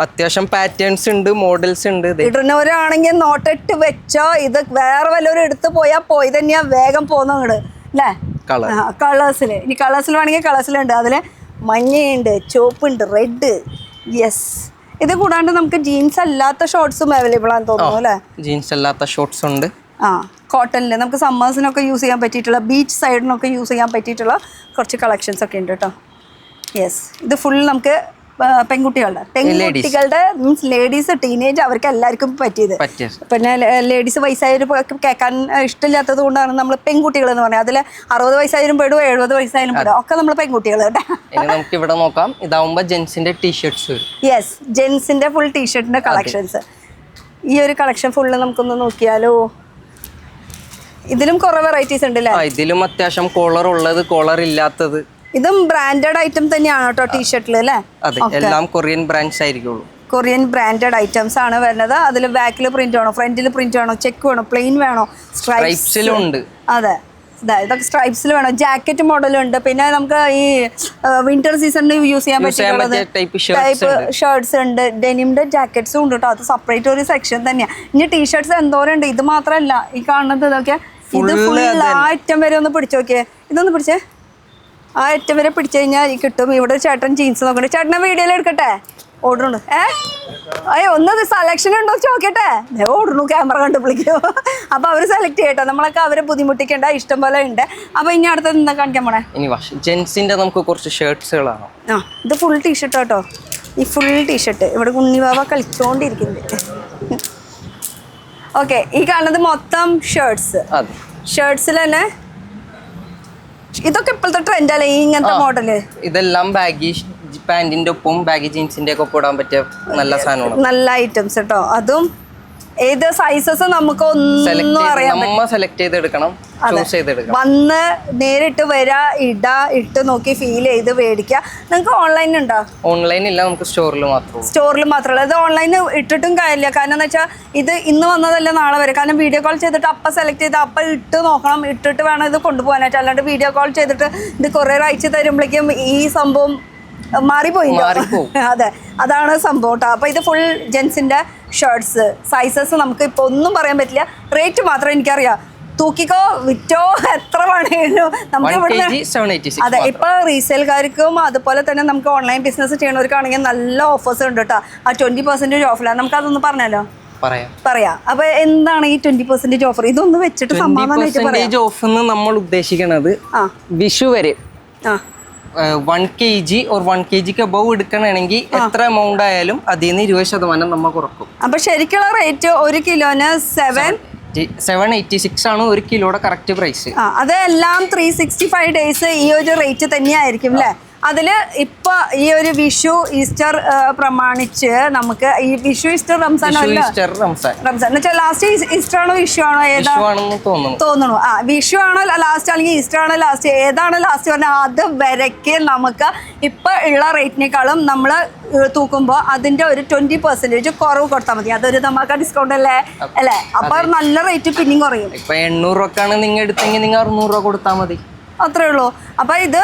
S2: അത്യാവശ്യം പാറ്റേൺസ് ഉണ്ട്, മോഡൽസ് ഉണ്ട്.
S1: ഇടുന്നവരാണെങ്കിൽ നോട്ടിട്ട് വെച്ചോ, ഇത് വേറെ വല്ലവരും എടുത്ത് പോയി തന്നെയാ വേഗം പോകുന്നങ്ങട് അല്ലേ? കളേഴ്സിൽ ഇനി കളേഴ്സിൽ വേണമെങ്കിൽ കളേഴ്സിലുണ്ട്. അതിൽ മഞ്ഞയുണ്ട്, ചുവപ്പുണ്ട്, റെഡ്. യെസ്, ഇത് കൂടാണ്ട് നമുക്ക് ജീൻസ് അല്ലാത്ത ഷോർട്സും അവൈലബിൾ ആണെന്ന് തോന്നുന്നു അല്ലേ?
S2: ജീൻസ് അല്ലാത്ത ഷോർട്സ് ഉണ്ട്.
S1: കോട്ടണിൽ നമുക്ക് സമ്മേഴ്സിനൊക്കെ യൂസ് ചെയ്യാൻ പറ്റിയിട്ടുള്ള, ബീച്ച് സൈഡിനൊക്കെ യൂസ് ചെയ്യാൻ പറ്റിയിട്ടുള്ള കുറച്ച് കളക്ഷൻസ് ഒക്കെ ഉണ്ട് കേട്ടോ. യെസ്, ഇത് ഫുൾ നമുക്ക് പെൺകുട്ടികളുടെ മീൻസ് ലേഡീസ്, ടീനേജ്, അവർക്ക് എല്ലാവർക്കും പറ്റിയത്. പിന്നെ ലേഡീസ് വയസ്സായാലും കേൾക്കാൻ ഇഷ്ടമില്ലാത്തത് കൊണ്ടാണ് നമ്മൾ പെൺകുട്ടികൾ എന്ന് പറഞ്ഞത്. അതിൽ 60 വയസ്സായാലും പെടും, 70 വയസ്സായാലും പെടും, ഒക്കെ നമ്മൾ പെൺകുട്ടികൾ കേട്ടോ.
S2: നമുക്ക് ഇവിടെ നോക്കാം. ഇതാവുമ്പോ ജെൻസിന്റെ ടീഷർട്ട്സ്.
S1: യെസ്, ജെൻസിന്റെ ഫുൾ ടീഷർട്ടിന്റെ കളക്ഷൻസ്. ഈ ഒരു കളക്ഷൻ ഫുള്ള് നമുക്കൊന്ന് നോക്കിയാലോ. ഇതിലും കുറെ വെറൈറ്റീസ് ഉണ്ട് അല്ലേ?
S2: ഇതിലും അത്യാവശ്യം കോളർ ഉള്ളത്, കോളർ ഇല്ലാത്തത്.
S1: ഇതും ബ്രാൻഡഡ് ഐറ്റം തന്നെയാണ് കേട്ടോ ടീഷർട്ടിൽ അല്ലേ?
S2: അതെ, എല്ലാം കൊറിയൻ ബ്രാൻഡ്സ് ആയിരിക്കുള്ളൂ.
S1: കൊറിയൻ ബ്രാൻഡഡ് ഐറ്റംസ് ആണ് വരുന്നത്. അതിൽ ബാക്കിൽ പ്രിന്റ് വേണോ, ഫ്രണ്ടിൽ പ്രിന്റ് വേണോ, ചെക്ക് വേണോ, പ്ലെയിൻ വേണോ,
S2: സ്ട്രൈപ്സിലുണ്ട്.
S1: അതെ, ഇതൊക്കെ സ്ട്രൈപ്സിൽ വേണം. ജാക്കറ്റ് മോഡലുണ്ട്. പിന്നെ നമുക്ക് ഈ വിന്റർ സീസണിൽ യൂസ് ചെയ്യാൻ പറ്റിയിട്ടുള്ളത് ടൈപ്പ് ഷർട്ട്സ് ഉണ്ട്, ഡെനിമിന്റെ ജാക്കറ്റ്സും ഉണ്ട് കേട്ടോ. അത് സെപ്പറേറ്റ് ഒരു സെക്ഷൻ തന്നെയാണ്. ഇനി ടീഷർട്ട്സ് എന്തോരം ഉണ്ട്. ഇത് മാത്രമല്ല, ഈ കാണുന്നത് ഇതൊക്കെ, ഇത് ഫുൾ ആ അറ്റം വരെ ഒന്ന് പിടിച്ചു നോക്കിയേ. ഇതൊന്ന് പിടിച്ചേ, ആ അറ്റം വരെ പിടിച്ചു കഴിഞ്ഞാൽ കിട്ടും. ഇവിടെ ഒരു ചേട്ടൻ ജീൻസ് നോക്കണ്ടേ, ചേട്ടനെ വീഡിയോയിൽ എടുക്കട്ടെ? ഓടുന്നു. ഒന്ന് സെലക്ഷൻ ഉണ്ടോ ചോദിക്കട്ടെ? ഓടുന്നു, ക്യാമറ കണ്ടുപിടിക്കോ. അപ്പൊ അവര് സെലക്ട് ചെയ്യട്ടെ, നമ്മളൊക്കെ അവരെ ബുദ്ധിമുട്ടിക്കേണ്ട, ഇഷ്ടം പോലെ ഉണ്ട്. അപ്പൊ ഇനി അടുത്തത് എന്താ കാണിക്കാൻ പോണേ?
S2: ജെൻസിന്റെ നമുക്ക് കുറച്ച് ഷർട്ട്സുകളാണ്.
S1: ഇത് ഫുൾ ടീഷർട്ട് കേട്ടോ. ഈ ഫുൾ ടീഷർട്ട് ഇവിടെ ഉണ്ണിവാവ കളിച്ചോണ്ടിരിക്കുന്നത്. ഓക്കെ, ഈ കാണുന്നത് മൊത്തം ഷർട്ട്സ്. ഷർട്ട്സിൽ തന്നെ ഇതൊക്കെ ഇപ്പോഴത്തെ ട്രെൻഡ് അല്ലേ ഇങ്ങനത്തെ മോഡല്?
S2: ഇതെല്ലാം ബാഗി പാന്റിന്റെ ഒപ്പം ബാഗി ജീൻസിന്റെ ഒക്കെ ഒപ്പം ഇടാൻ പറ്റിയ നല്ല സാധനമാണ്,
S1: നല്ല ഐറ്റംസ് കേട്ടോ. അതും ഏത് സൈസസ് നമുക്ക് ഒന്നും അറിയാൻ
S2: സെലക്ട് ചെയ്തെടുക്കണം,
S1: വന്ന് നേരിട്ട് വരാ, ഇട്ട് നോക്കി ഫീൽ ചെയ്ത് മേടിക്കുക. നിങ്ങൾക്ക് ഓൺലൈൻ ഉണ്ടോ?
S2: ഓൺലൈൻ ഇല്ല, നമുക്ക് സ്റ്റോറിൽ മാത്രമല്ല. ഇത് ഓൺലൈൻ ഇട്ടിട്ടും കാര്യമില്ല. കാരണം എന്ന് വെച്ചാൽ ഇത് ഇന്ന് വന്നതല്ല നാളെ വരെ. കാരണം വീഡിയോ കോൾ ചെയ്തിട്ട് അപ്പം സെലക്ട് ചെയ്ത് അപ്പം ഇട്ട് നോക്കണം, ഇട്ടിട്ട് വേണം ഇത് കൊണ്ടുപോകാനായിട്ട്. അല്ലാണ്ട് വീഡിയോ കോൾ ചെയ്തിട്ട് ഇത് കൊറിയർ അയച്ചു തരുമ്പോഴേക്കും ഈ സംഭവം മാറിപ്പോയി. അതെ, അതാണ് സംഭവം കേട്ടോ. അപ്പൊ ഇത് ഫുൾ ജെൻസിന്റെ ഷർട്ട്സ്. സൈസസ് നമുക്ക് ഇപ്പൊ ഒന്നും പറയാൻ പറ്റില്ല. റേറ്റ് മാത്രം എനിക്കറിയാം. തൂക്കിക്കോ, വിറ്റോ, എത്ര വേണേലും നമുക്ക് ഇവിടെ. അതെ, ഇപ്പൊ റീസെയിൽക്കാർക്കും അതുപോലെ തന്നെ നമുക്ക് ഓൺലൈൻ ബിസിനസ് ചെയ്യണവർക്കാണെങ്കിൽ നല്ല ഓഫേഴ്സ് ഉണ്ട് കേട്ടോ. ആ 20% ഓഫിലാണ്. നമുക്ക് അതൊന്ന് പറഞ്ഞല്ലോ, പറയാം. അപ്പൊ എന്താണ് ഈ 20% ഓഫർ? ഇതൊന്ന് വെച്ചിട്ട് സമാധാനമായിട്ട് പറയാം. ഓഫർ നമ്മൾ ഉദ്ദേശിക്കുന്നത് വിഷു വരെ 1 kg or 1 kg അബവ് എടുക്കണമെങ്കിൽ എത്ര എമൗണ്ട് ആയാലും അതിൽ നിന്ന് 20% നമ്മൾ കുറക്കും.
S1: അപ്പൊ ശരിക്കുള്ള റേറ്റ് 1 കിലോന്
S2: 786 ആണ് 1 കിലോയുടെ കറക്റ്റ് പ്രൈസ്.
S1: അതെല്ലാം 365 ഡേയ്സ് ഈ ഒരു റേറ്റ് തന്നെയായിരിക്കും അല്ലേ? അതിൽ ഇപ്പോൾ ഈ ഒരു വിഷു ഈസ്റ്റർ പ്രമാണിച്ച് നമുക്ക് ഈ വിഷു ഈസ്റ്റർ റംസാൻ എന്ന് വെച്ചാൽ ലാസ്റ്റ് ഈസ്റ്റർ ആണോ വിഷു ആണോ ഏതാണെന്ന് തോന്നുന്നു. വിഷു ആണോ ലാസ്റ്റ് അല്ലെങ്കിൽ ഈസ്റ്റർ ആണോ ലാസ്റ്റ്, ഏതാണ് ലാസ്റ്റ് പറഞ്ഞാൽ അത് വരയ്ക്ക് നമുക്ക് ഇപ്പോൾ ഉള്ള റേറ്റിനേക്കാളും നമ്മൾ തൂക്കുമ്പോൾ അതിൻ്റെ ഒരു 20% കുറവ് കൊടുത്താൽ മതി. അതൊരു നമുക്ക് ഡിസ്കൗണ്ട് അല്ലേ? അപ്പൊ നല്ല റേറ്റ് പിന്നെയും കുറയും.
S2: ഇപ്പൊ 800 രൂപക്കാണ് നിങ്ങൾ എടുത്തെങ്കിൽ നിങ്ങൾ 600 രൂപ കൊടുത്താൽ മതി,
S1: അത്രേ ഉള്ളൂ. അപ്പൊ ഇത്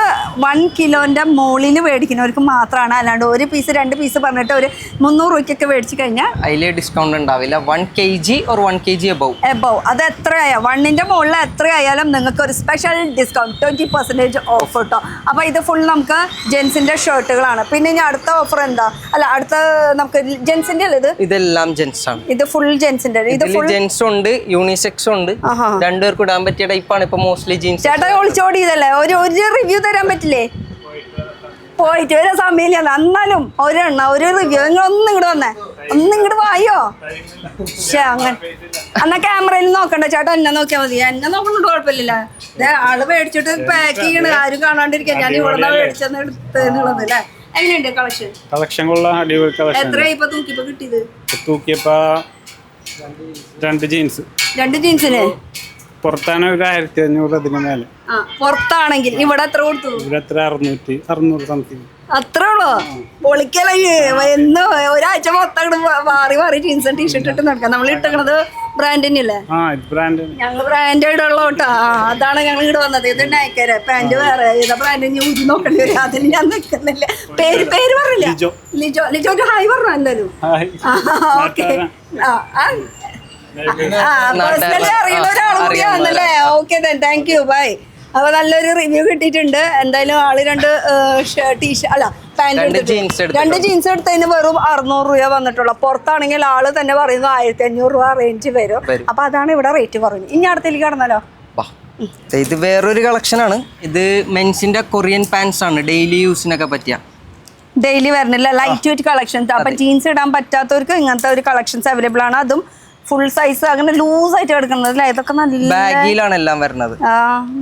S1: 1 കിലോന്റെ മുകളിൽ മേടിക്കുന്നവർക്ക് മാത്രമാണ്. അല്ലാണ്ട് 1 പീസ് 2 പീസ് പറഞ്ഞിട്ട് ഒരു 300 രൂപയ്ക്കൊക്കെ മേടിച്ചു കഴിഞ്ഞാൽ അതിൽ
S2: ഡിസ്കൗണ്ട് ഉണ്ടാവില്ല. 1 kg or 1 kg above
S1: അത് എത്രയായാലും 1ന്റെ മുകളിൽ എത്രയായാലും നിങ്ങൾക്ക് ഒരു സ്പെഷ്യൽ ഡിസ്കൗണ്ട് 20% ഓഫ് കേട്ടോ. അപ്പൊ ഇത് ഫുൾ നമുക്ക് ജെൻസിന്റെ ഷർട്ടുകളാണ്. പിന്നെ ഇനി അടുത്ത ഓഫർ എന്താ? അല്ല, അടുത്ത നമുക്ക് ജെൻസിന്റെ അല്ലേ?
S2: ഇതെല്ലാം ജെൻസ് ആണ്.
S1: ഇത് ഫുൾ ജെൻസിന്റെ. ഇത് ഫുൾ ജെൻസ്
S2: ഉണ്ട്, യൂണിസെക്സ് ഉണ്ട്, രണ്ടുപേർക്ക് ഇടാൻ പറ്റിയ ടൈപ്പാണ്. ഇപ്പൊ മോസ്റ്റ്ലി ജീൻസ്. ചേട്ടാ
S1: ഒളിച്ചോടി ഇതല്ലേ, ഒരു റിവ്യൂ തരാൻ പറ്റില്ലേ? പോയിട്ട് ഒരു സമയമില്ല, എന്നാലും ഒരു റിവ്യൂ. നിങ്ങൾ ഒന്നിങ്ങോട്ട് വന്നേ, ഒന്നിങ്ങോട്ട് വായോ. അങ്ങനെ എന്നാ ക്യാമറയിൽ നോക്കണ്ട ചേട്ടാ, എന്നെ നോക്കിയാൽ മതി. എന്നെ നോക്കണോണ്ട് കുഴപ്പമില്ല. ആള് മേടിച്ചിട്ട് പാക്ക് ചെയ്യണ ആരും കാണാണ്ടിരിക്കാൻ. ഞാൻ ഇവിടെ മേടിച്ചെന്ന് എടുത്തുള്ളത് അല്ലേ?
S2: എങ്ങനെയുണ്ട് കളക്ഷൻ?
S3: കളക്ഷൻ കൊള്ളാം, അടിപൊളി കളക്ഷൻ.
S2: എത്ര ഇപ്പൊ തൂക്കിയപ്പോ കിട്ടിയത്?
S3: തൂക്കിയപ്പോ 2 ജീൻസ്.
S2: 2 ജീൻസിന്
S3: പുറത്താണ് ഒരു 1500 അതിന് മേലെ.
S2: പുറത്താണെങ്കിൽ ഇവിടെ എത്ര കൊടുത്തു?
S3: ഇവിടെ എത്ര 600 സംതിങ്.
S2: അത്രേ ഉള്ളോ? പൊളിക്കലേ എന്ന് ഒരാഴ്ച മൊത്തം മാറി മാറി ജീൻസും ടീഷർട്ട് ഇട്ട് നടക്കാം. നമ്മൾ ഇട്ടത് ബ്രാൻഡ് തന്നെയല്ലേ? ഞങ്ങൾ ബ്രാൻഡേഡ് ഉള്ള കേട്ടോ. അതാണ് ഞങ്ങൾ ഇവിടെ വന്നത്. ഇത് നൈക്കര പാന്റ് വേറെ ഏതാ ബ്രാൻഡ് ഊരി നോക്കേണ്ടി വരും. അതിന് ഞാൻ നിൽക്കുന്നില്ല. പേര് പറഞ്ഞില്ല. ലിജോ ഒരു ഹായ് പറഞ്ഞു എന്തായാലും. ഓക്കെ. പേഴ്സണലി അറിയുന്ന ഒരാളും കൂടി ആണല്ലേ? Okay thank you bye. അപ്പൊ നല്ലൊരു റിവ്യൂ കിട്ടിയിട്ടുണ്ട്. എന്തായാലും ആള് 2 ജീൻസ് എടുത്തതിന് വെറും 600 രൂപ വന്നിട്ടുള്ള. പുറത്താണെങ്കിൽ ആള് തന്നെ പറയുന്നത് 1500 രൂപ റേഞ്ച് വരും. അപ്പൊ അതാണ് ഇവിടെ റേറ്റ് പറഞ്ഞു. ഇനി അടുത്തേക്ക് കടന്നാലോ?
S4: ഇത് വേറൊരു കളക്ഷൻ ആണ്. ഇത് മെൻസിന്റെ കൊറിയൻ പാൻസ് ആണ്, ഡെയിലി യൂസിനൊക്കെ പറ്റിയ.
S2: ഡെയിലി വരണില്ല, ലൈറ്റ് വെയിറ്റ് കളക്ഷൻസ്. അപ്പൊ ജീൻസ് ഇടാൻ പറ്റാത്തവർക്ക് ഇങ്ങനത്തെ ഒരു കളക്ഷൻസ് അവൈലബിൾ ആണ്. അതും ഫുൾ സൈസ് അങ്ങനെ ലൂസ് ആയിട്ട് കിടക്കുന്നത്. ഇതൊക്കെ നല്ല
S4: ബാഗിലാണ് എല്ലാം വരുന്നത്.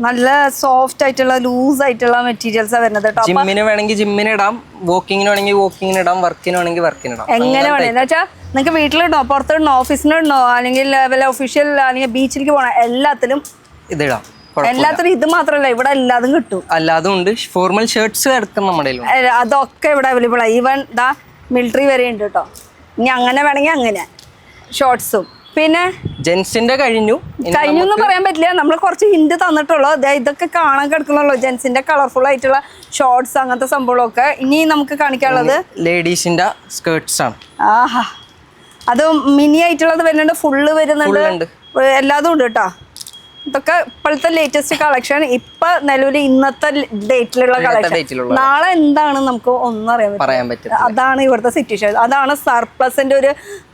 S2: നല്ല സോഫ്റ്റ് ആയിട്ടുള്ള ലൂസ് ആയിട്ടുള്ള മെറ്റീരിയൽസ് വരുന്നത്.
S4: ജിമ്മിന് വേണമെങ്കിൽ ജിമ്മിന് ഇടാം, വോക്കിങ്ങിന് വേണമെങ്കിൽ വോക്കിങ്ങിന് ഇടാം, വർക്കിന് വേണമെങ്കിൽ വർക്കിന് ഇടാം.
S2: എങ്ങനെ വേണമെന്ന് വെച്ചാൽ നിങ്ങൾക്ക് വീട്ടിലിടണോ, പുറത്തിടണോ, ഓഫീസിനിടണോ, അല്ലെങ്കിൽ ഒഫീഷ്യൽ അല്ലെങ്കിൽ ബീച്ചിലേക്ക് പോകണം, എല്ലാത്തിലും
S4: ഇതിടാം.
S2: എല്ലാത്തിനും ഇത് മാത്രമല്ല, ഇവിടെ എല്ലാതും കിട്ടും.
S4: അല്ലാതും ഉണ്ട്. ഫോർമൽ ഷർട്ട്സ് എടുക്കും നമ്മുടെ.
S2: അതൊക്കെ ഇവിടെ അവൈലബിൾ ആണ്. ഈവൻ ദാ മിലിറ്ററി വരെ ഉണ്ട് കേട്ടോ. ഇനി അങ്ങനെ വേണമെങ്കിൽ അങ്ങനെ ഷോർട്സും. പിന്നെ
S4: ജെൻസിന്റെ കഴിഞ്ഞു
S2: എന്ന് പറയാൻ പറ്റില്ല. നമ്മൾ കുറച്ച് ഹിന്റ് തന്നിട്ടുള്ളൂ. ഇതൊക്കെ കാണാൻ കിടക്കണല്ലോ ജെൻസിന്റെ കളർഫുൾ ആയിട്ടുള്ള ഷോർട്സ് അങ്ങനത്തെ സംഭവങ്ങളൊക്കെ. ഇനി നമുക്ക് കാണിക്കാനുള്ളത്
S4: ലേഡീസിന്റെ സ്കേർട്സ് ആണ്.
S2: ആഹാ, അത് മിനി ആയിട്ടുള്ളത് വരുന്നുണ്ട്, ഫുള്ള് വരുന്നുണ്ട്, എല്ലാതും ഉണ്ട് കേട്ടോ. ഇതൊക്കെ ഇപ്പോഴത്തെ ലേറ്റസ്റ്റ് കളക്ഷൻ. ഇപ്പൊ നിലവിൽ ഇന്നത്തെ ഡേറ്റിലുള്ള കളക്ഷൻ. നാളെ എന്താണ് നമുക്ക് ഒന്നും അറിയാൻ പറ്റില്ല. അതാണ് ഇവിടുത്തെ സിറ്റുവേഷൻ. അതാണ് സർപ്ലസിന്റെ ഒരു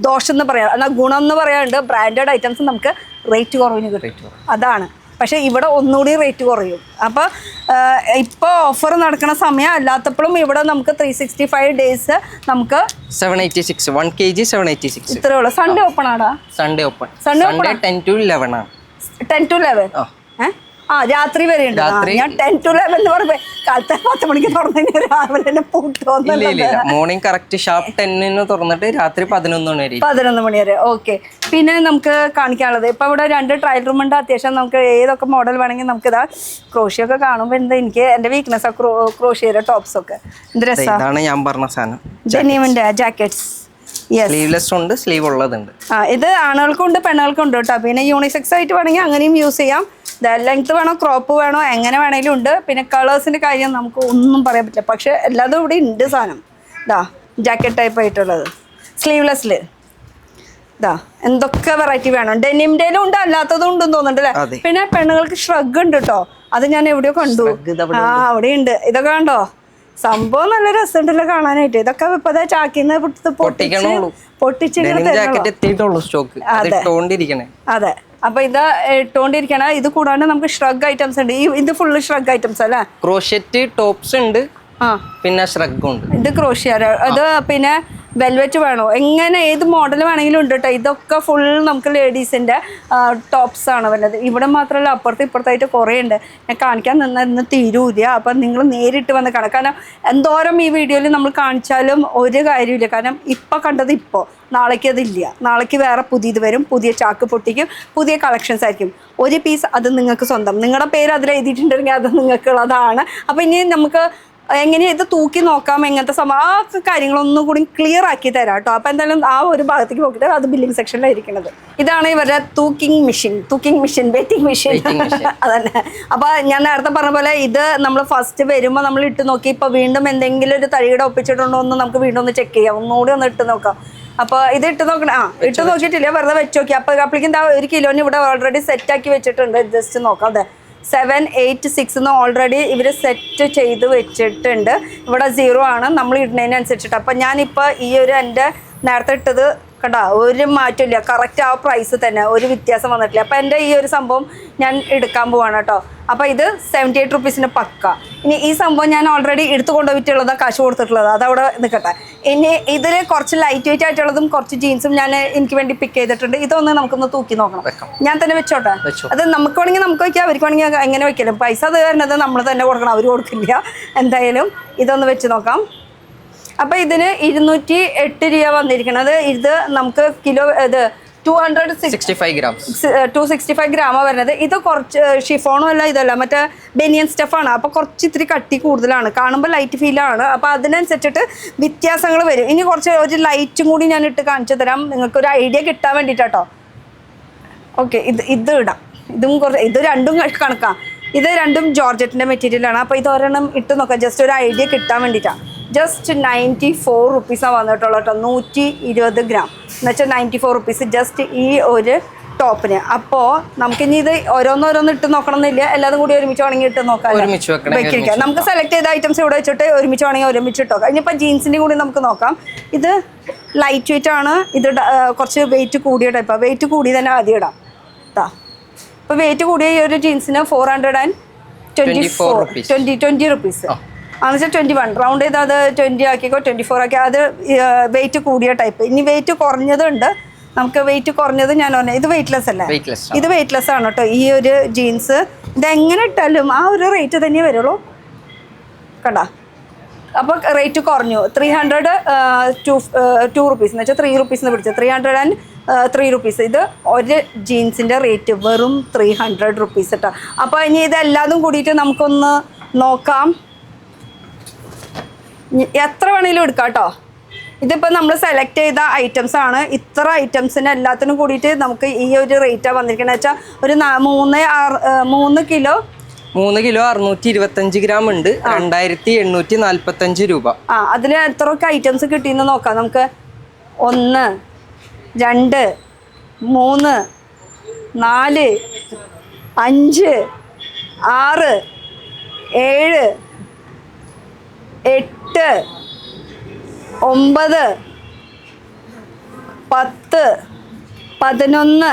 S2: ദോഷം എന്ന് പറയാം. എന്നാൽ ഗുണം എന്ന് പറയാനുണ്ട്, ബ്രാൻഡഡ് ഐറ്റംസ് നമുക്ക് റേറ്റ് കുറവിന് കിട്ടും. അതാണ്. പക്ഷെ ഇവിടെ ഒന്നുകൂടി റേറ്റ് കുറയും. അപ്പൊ ഇപ്പൊ ഓഫർ നടക്കുന്ന സമയം അല്ലാത്തപ്പോഴും ഇവിടെ നമുക്ക് 365 ഡേയ്സ് നമുക്ക്
S4: 786 1 kg 786
S2: ഇത്രേ ഉള്ളൂ. സൺഡേ ഓപ്പൺ ആടാ?
S4: Sunday open. സൺഡേ 10 to 11 ആണ്.
S2: 10 to 11. രാത്രി വരെ ഉണ്ട്. ഞാൻ 10 to 11 എന്ന് പറയുമ്പോ കാലത്തെ 10 മണിക്ക് തുറന്നു കഴിഞ്ഞാൽ രാവിലെ തന്നെ പൂട്ടുവന്നില്ല.
S4: മോർണിംഗ് കറക്റ്റ് ഷാർപ്പ് 10 തുറന്നിട്ട് രാത്രി 11
S2: മണി വരെ. ഓക്കെ. പിന്നെ നമുക്ക് കാണിക്കാനുള്ളത് ഇപ്പൊ ഇവിടെ 2 ട്രയൽ റൂം ഉണ്ട്. അത്യാവശ്യം നമുക്ക് ഏതൊക്കെ മോഡൽ വേണമെങ്കിൽ നമുക്ക് ഇതാ. ക്രോഷിയൊക്കെ കാണുമ്പോൾ എന്താ എനിക്ക് എന്റെ വീക്ക്നെസ് ക്രോഷിയുടെ ടോപ്സ് ഒക്കെ എന്ത് രസമാണ്.
S4: ഞാൻ പറഞ്ഞ സാധനം
S2: ഡെനിമിന്റെ ജാക്കറ്റ്സ്.
S4: സ്ലീവ്ലെസ് ഉണ്ട്, സ്ലീവ് ഉള്ളതുണ്ട്.
S2: ഇത് ആണുങ്ങൾക്കും ഉണ്ട് പെണ്ണുങ്ങൾക്കും ഉണ്ട് കേട്ടോ. പിന്നെ യൂണിസെക്സ് ആയിട്ട് വേണമെങ്കിൽ അങ്ങനെയും യൂസ് ചെയ്യാം. ലെങ്ത് വേണോ ക്രോപ്പ് വേണോ എങ്ങനെ വേണമെങ്കിലും ഉണ്ട്. പിന്നെ കളേഴ്സിന്റെ കാര്യം നമുക്ക് ഒന്നും പറയാൻ പറ്റില്ല. പക്ഷെ എല്ലാതും ഇവിടെ ഉണ്ട് സാധനം. ഇതാ ജാക്കറ്റ് ടൈപ്പ് ആയിട്ടുള്ളത് സ്ലീവ്ലെസ്സില്. ഇതാ എന്തൊക്കെ വെറൈറ്റി വേണം. ഡെനിമിന്റെയിലും ഉണ്ട്, അല്ലാത്തതും ഉണ്ടെന്ന് തോന്നുന്നുണ്ട് അല്ലേ. പിന്നെ പെണ്ണുങ്ങൾക്ക് ഷ്രഗ് ഉണ്ട് കേട്ടോ. അത് ഞാൻ എവിടെയോ കണ്ടു. അവിടെ ഉണ്ട്. ഇതൊക്കെ കണ്ടോ? സംഭവം നല്ല രസമുണ്ടല്ലോ കാണാനായിട്ട്. ഇതൊക്കെ ഇപ്പൊ ചാക്കിന്ന് അതെ. അപ്പൊ ഇത് ഇട്ടോണ്ടിരിക്കണ. ഇത് കൂടാണ്ട് നമുക്ക് ഷ്രഗ് ഐറ്റംസ് ഉണ്ട്. ഇത് ഫുള്ള് ഷ്രഗ് ഐറ്റംസ് അല്ലേ?
S4: ക്രോഷറ്റ് ടോപ്സ് ഉണ്ട്, പിന്നെ ഷ്രഗ് ഉണ്ട്.
S2: ഇത് ക്രോഷ്യ. അത് പിന്നെ വെൽവെറ്റ് വേണോ, എങ്ങനെ ഏത് മോഡൽ വേണമെങ്കിലും ഉണ്ട് കേട്ടോ. ഇതൊക്കെ ഫുൾ നമുക്ക് ലേഡീസിൻ്റെ ടോപ്സ് ആണ് വരുന്നത്. ഇവിടെ മാത്രമല്ല അപ്പുറത്ത് ഇപ്പുറത്തായിട്ട് കുറേ ഉണ്ട്. ഞാൻ കാണിക്കാൻ ഇന്ന് തീരൂല. അപ്പം നിങ്ങൾ നേരിട്ട് വന്ന് കാണാം. കാരണം എന്തോരം ഈ വീഡിയോയിൽ നമ്മൾ കാണിച്ചാലും ഒരു കാര്യമില്ല. കാരണം ഇപ്പം കണ്ടത് ഇപ്പോൾ, നാളേക്ക് അതില്ല. നാളേക്ക് വേറെ പുതിയത് വരും, പുതിയ ചാക്ക് പൊട്ടിക്കും, പുതിയ കളക്ഷൻസ് ആയിരിക്കും. ഒരു പീസ് അത് നിങ്ങൾക്ക് സ്വന്തം, നിങ്ങളുടെ പേര് അതിൽ എഴുതിയിട്ടുണ്ടെങ്കിൽ അത് നിങ്ങൾക്കുള്ളതാണ്. അപ്പോൾ ഇനി നമുക്ക് എങ്ങനെ ഇത് തൂക്കി നോക്കാം, എങ്ങനത്തെ ആ കാര്യങ്ങളൊന്നും കൂടി ക്ലിയർ ആക്കി തരാം കേട്ടോ. അപ്പോൾ എന്തായാലും ആ ഒരു ഭാഗത്തേക്ക് നോക്കിയിട്ട് അത് ബില്ലിംഗ് സെക്ഷനിലായിരിക്കുന്നത്. ഇതാണ് ഇവരുടെ വെയിറ്റിംഗ് മെഷീൻ അതന്നെ. അപ്പോൾ ഞാൻ നേരത്തെ പറഞ്ഞ പോലെ ഇത് നമ്മൾ ഫസ്റ്റ് വരുമ്പോൾ നമ്മൾ ഇട്ട് നോക്കി. ഇപ്പോൾ വീണ്ടും എന്തെങ്കിലും ഒരു തഴിയുടെ ഒപ്പിച്ചിട്ടുണ്ടോ എന്ന് നമുക്ക് വീണ്ടും ഒന്ന് ചെക്ക് ചെയ്യാം. ഒന്നുകൂടി ഒന്ന് ഇട്ട് നോക്കാം. അപ്പോൾ ഇത് ഇട്ട് നോക്കണം. ഇട്ട് നോക്കിയിട്ടില്ല, വെറുതെ വെച്ച് നോക്കി. അപ്പോൾ അപ്പോഴേക്കും എന്താ 1 കിലോന് ഇവിടെ ഓൾറെഡി സെറ്റാക്കി വെച്ചിട്ടുണ്ട്. ജസ്റ്റ് നോക്കാം. അതെ 786 എന്ന് ഓൾറെഡി ഇവർ സെറ്റ് ചെയ്ത് വെച്ചിട്ടുണ്ട്. ഇവിടെ 0 ആണ് നമ്മൾ ഇടുന്നതിനനുസരിച്ചിട്ട്. അപ്പം ഞാനിപ്പോൾ ഈ ഒരു എൻ്റെ നേരത്തെ ഇട്ടത് കണ്ടോ, ഒരു മാറ്റമില്ല. കറക്റ്റ് ആ പ്രൈസ് തന്നെ, ഒരു വ്യത്യാസം വന്നിട്ടില്ല. അപ്പോൾ എൻ്റെ ഈ ഒരു സംഭവം ഞാൻ എടുക്കാൻ പോവാണ് കേട്ടോ. അപ്പോൾ ഇത് 78 റുപ്പീസിന് പക്ക. ഇനി ഈ സംഭവം ഞാൻ ഓൾറെഡി എടുത്തു കൊണ്ടുപോയിട്ടുള്ളത്, കാശ് കൊടുത്തിട്ടുള്ളത്, അതവിടെ നിൽക്കട്ടെ. ഇനി ഇതിൽ കുറച്ച് ലൈറ്റ് വെയിറ്റ് ആയിട്ടുള്ളതും കുറച്ച് ജീൻസും ഞാൻ എനിക്ക് വേണ്ടി പിക്ക് ചെയ്തിട്ടുണ്ട്. ഇതൊന്ന് നമുക്കൊന്ന് തൂക്കി നോക്കണം. ഞാൻ തന്നെ വെച്ചോട്ടെ. അത് നമുക്ക് വേണമെങ്കിൽ നമുക്ക് വയ്ക്കാം, അവർക്ക് വേണമെങ്കിൽ എങ്ങനെ വയ്ക്കലും. പൈസ അത് വരുന്നത് നമ്മൾ തന്നെ കൊടുക്കണം, അവർ കൊടുക്കില്ല. എന്തായാലും ഇതൊന്ന് വെച്ച് നോക്കാം. അപ്പോൾ ഇതിന് 208 രൂപ വന്നിരിക്കുന്നത്. ഇത് നമുക്ക് കിലോ ഇത്
S4: 265 ഗ്രാംസ്
S2: 265 ഗ്രാമാണ് വരുന്നത്. ഇത് കുറച്ച് ഷിഫോണും അല്ല, ഇതല്ല മറ്റേ ബനിയൻ സ്റ്റഫാണ്. അപ്പോൾ കുറച്ച് ഇത്തിരി കട്ടി കൂടുതലാണ്, കാണുമ്പോൾ ലൈറ്റ് ഫീലാണ്. അപ്പോൾ അതിനനുസരിച്ചിട്ട് വ്യത്യാസങ്ങൾ വരും. ഇനി കുറച്ച് ഒരു ലൈറ്റും കൂടി ഞാൻ ഇട്ട് കാണിച്ചു തരാം, നിങ്ങൾക്കൊരു ഐഡിയ കിട്ടാൻ വേണ്ടിയിട്ടാട്ടോ. ഓക്കെ, ഇത് ഇടാം. ഇത് രണ്ടും കണക്കാം. ഇത് രണ്ടും ജോർജറ്റിൻ്റെ മെറ്റീരിയലാണ്. അപ്പോൾ ഇത് ഒരെണ്ണം ഇട്ട് നോക്കാം, ജസ്റ്റ് ഒരു ഐഡിയ കിട്ടാൻ വേണ്ടിയിട്ടാണ്. ജസ്റ്റ് 94 റുപ്പീസാണ് വന്നിട്ടുള്ളൂ കേട്ടോ. 120 ഗ്രാം എന്നുവെച്ചാൽ 94 റുപ്പീസ് ജസ്റ്റ് ഈ ഒരു ടോപ്പിന്. അപ്പോൾ നമുക്കിനി ഇത് ഓരോന്നോരോന്ന് ഇട്ട് നോക്കണം എന്നില്ല, എല്ലാതും കൂടി ഒരുമിച്ച് വേണമെങ്കിൽ ഇട്ട് നോക്കാം. വെക്കിരിക്കാം. നമുക്ക് സെലക്ട് ചെയ്ത ഐറ്റംസ് ഇവിടെ വെച്ചിട്ട് ഒരുമിച്ച് വേണമെങ്കിൽ ഒരുമിച്ച് ഇട്ടോക്കാം. ഇനിയിപ്പോൾ ജീൻസിൻ്റെ കൂടി നമുക്ക് നോക്കാം. ഇത് ലൈറ്റ് വെയിറ്റ് ആണ്. ഇത് കുറച്ച് വെയിറ്റ് കൂടിയ ടൈപ്പാണ്. വെയിറ്റ് കൂടി തന്നെ ആദ്യം ഇടാം. ഇതാ, ഇപ്പോൾ വെയിറ്റ് കൂടിയ ഈ ഒരു ജീൻസിന് 420 റുപ്പീസ് ആണെന്ന് വെച്ചാൽ 21 റൗണ്ട് ചെയ്ത് അത് 20 ആക്കിക്കോ, 24 ആക്കി. അത് വെയിറ്റ് കൂടിയ ടൈപ്പ്. ഇനി വെയിറ്റ് കുറഞ്ഞതുണ്ട്. നമുക്ക് വെയിറ്റ് കുറഞ്ഞത് ഞാൻ പറഞ്ഞത് ഇത് വെയിറ്റ്ലെസ് അല്ലേ, ഇത് വെയിറ്റ്ലെസ് ആണ് കേട്ടോ. ഈ ഒരു ജീൻസ് ഇതെങ്ങനെ ഇട്ടാലും ആ ഒരു റേറ്റ് തന്നെ വരുള്ളൂ, കണ്ട. അപ്പോൾ റേറ്റ് കുറഞ്ഞു. 302 റുപ്പീസ് എന്ന് വെച്ചാൽ 3 റുപ്പീസിന് പിടിച്ചത് 303 റുപ്പീസ്. ഇത് ഒരു ജീൻസിൻ്റെ റേറ്റ് വെറും 300 റുപ്പീസ് കേട്ടോ. അപ്പോൾ ഇനി ഇതെല്ലാതും കൂടിയിട്ട് നമുക്കൊന്ന് നോക്കാം. എത്ര വേണമെങ്കിലും എടുക്കാം കേട്ടോ. ഇതിപ്പോൾ നമ്മൾ സെലക്ട് ചെയ്ത ഐറ്റംസ് ആണ്. ഇത്ര ഐറ്റംസിന് എല്ലാത്തിനും കൂടിയിട്ട് നമുക്ക് ഈ ഒരു റേറ്റാണ് വന്നിരിക്കുന്നത്. വെച്ചാൽ ഒരു 3 കിലോ
S4: 625 ഗ്രാം ഉണ്ട്. 2845 രൂപ.
S2: അതിൽ എത്രയൊക്കെ ഐറ്റംസ് കിട്ടിയെന്ന് നോക്കാം നമുക്ക്. 1 2 3 4 5 6 7 8 9 10 11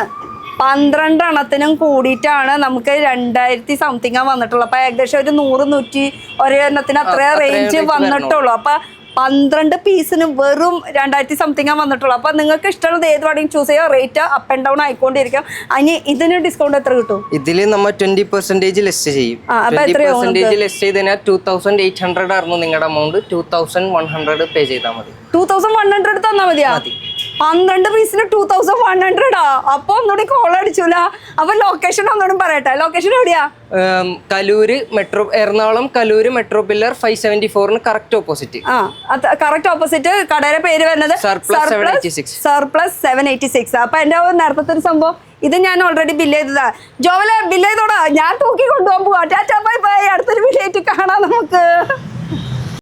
S2: 12 എണ്ണത്തിനും കൂടിയിട്ടാണ് നമുക്ക് 2000 സംതിങ് വന്നിട്ടുള്ളൂ. അപ്പോൾ ഏകദേശം ഒരു 100 100 അത്ര റേഞ്ച് വന്നിട്ടുള്ളൂ. അപ്പോൾ 12 പീസിന് വെറും 2000 സംതിങ് വന്നിട്ടുള്ളൂ. അപ്പോൾ നിങ്ങൾക്ക് ഇഷ്ടമുള്ളത് ഏത് വേണമെങ്കിലും ചൂസ് ചെയ്യാം. റേറ്റ് അപ്പ് ആൻഡ് ഡൗൺ ആയിക്കൊണ്ടിരിക്കും. അതിന് ഇതിന് ഡിസ്കൗണ്ട് എത്ര കിട്ടും?
S4: ഇതിൽ നമ്മൾ 20% ലെസ് ചെയ്യും. 20% ലെസ് ചെയ്ത് കഴിഞ്ഞാൽ 2800 ആയിരുന്നു നിങ്ങളുടെ എമൗണ്ട്. 2100 പേ ചെയ്താൽ മതി. 2100
S2: തന്നാൽ മതിയാ? 12 പീസിന് 2100. അപ്പൊ ഒന്നുകൂടി കോൾ അടിച്ചൂല. അപ്പൊ ലൊക്കേഷൻ ഒന്നുകൂടി പറയട്ടെ. ലൊക്കേഷൻ എവിടെയാ?
S4: Kaloor metro, Ernakulam Kaloor metro pillar 574 correct opposite.
S2: Correct opposite. കടയുടെ പേര് വരുന്നത് സർപ്ലസ് 786. അപ്പൊ എന്റെ നേരത്തെ ഒരു സംഭവം ഇത് ഞാൻ ഓൾറെഡി ബില്ല് ചെയ്തതാ. ജോവലെ ബില്ല് ചെയ്തോടാ, ഞാൻ തൂക്കി കൊണ്ടുപോകാൻ പോവാ. Tata bye bye. അടുത്തൊരു വീഡിയോ ആയിട്ട് കാണാം നമുക്ക്.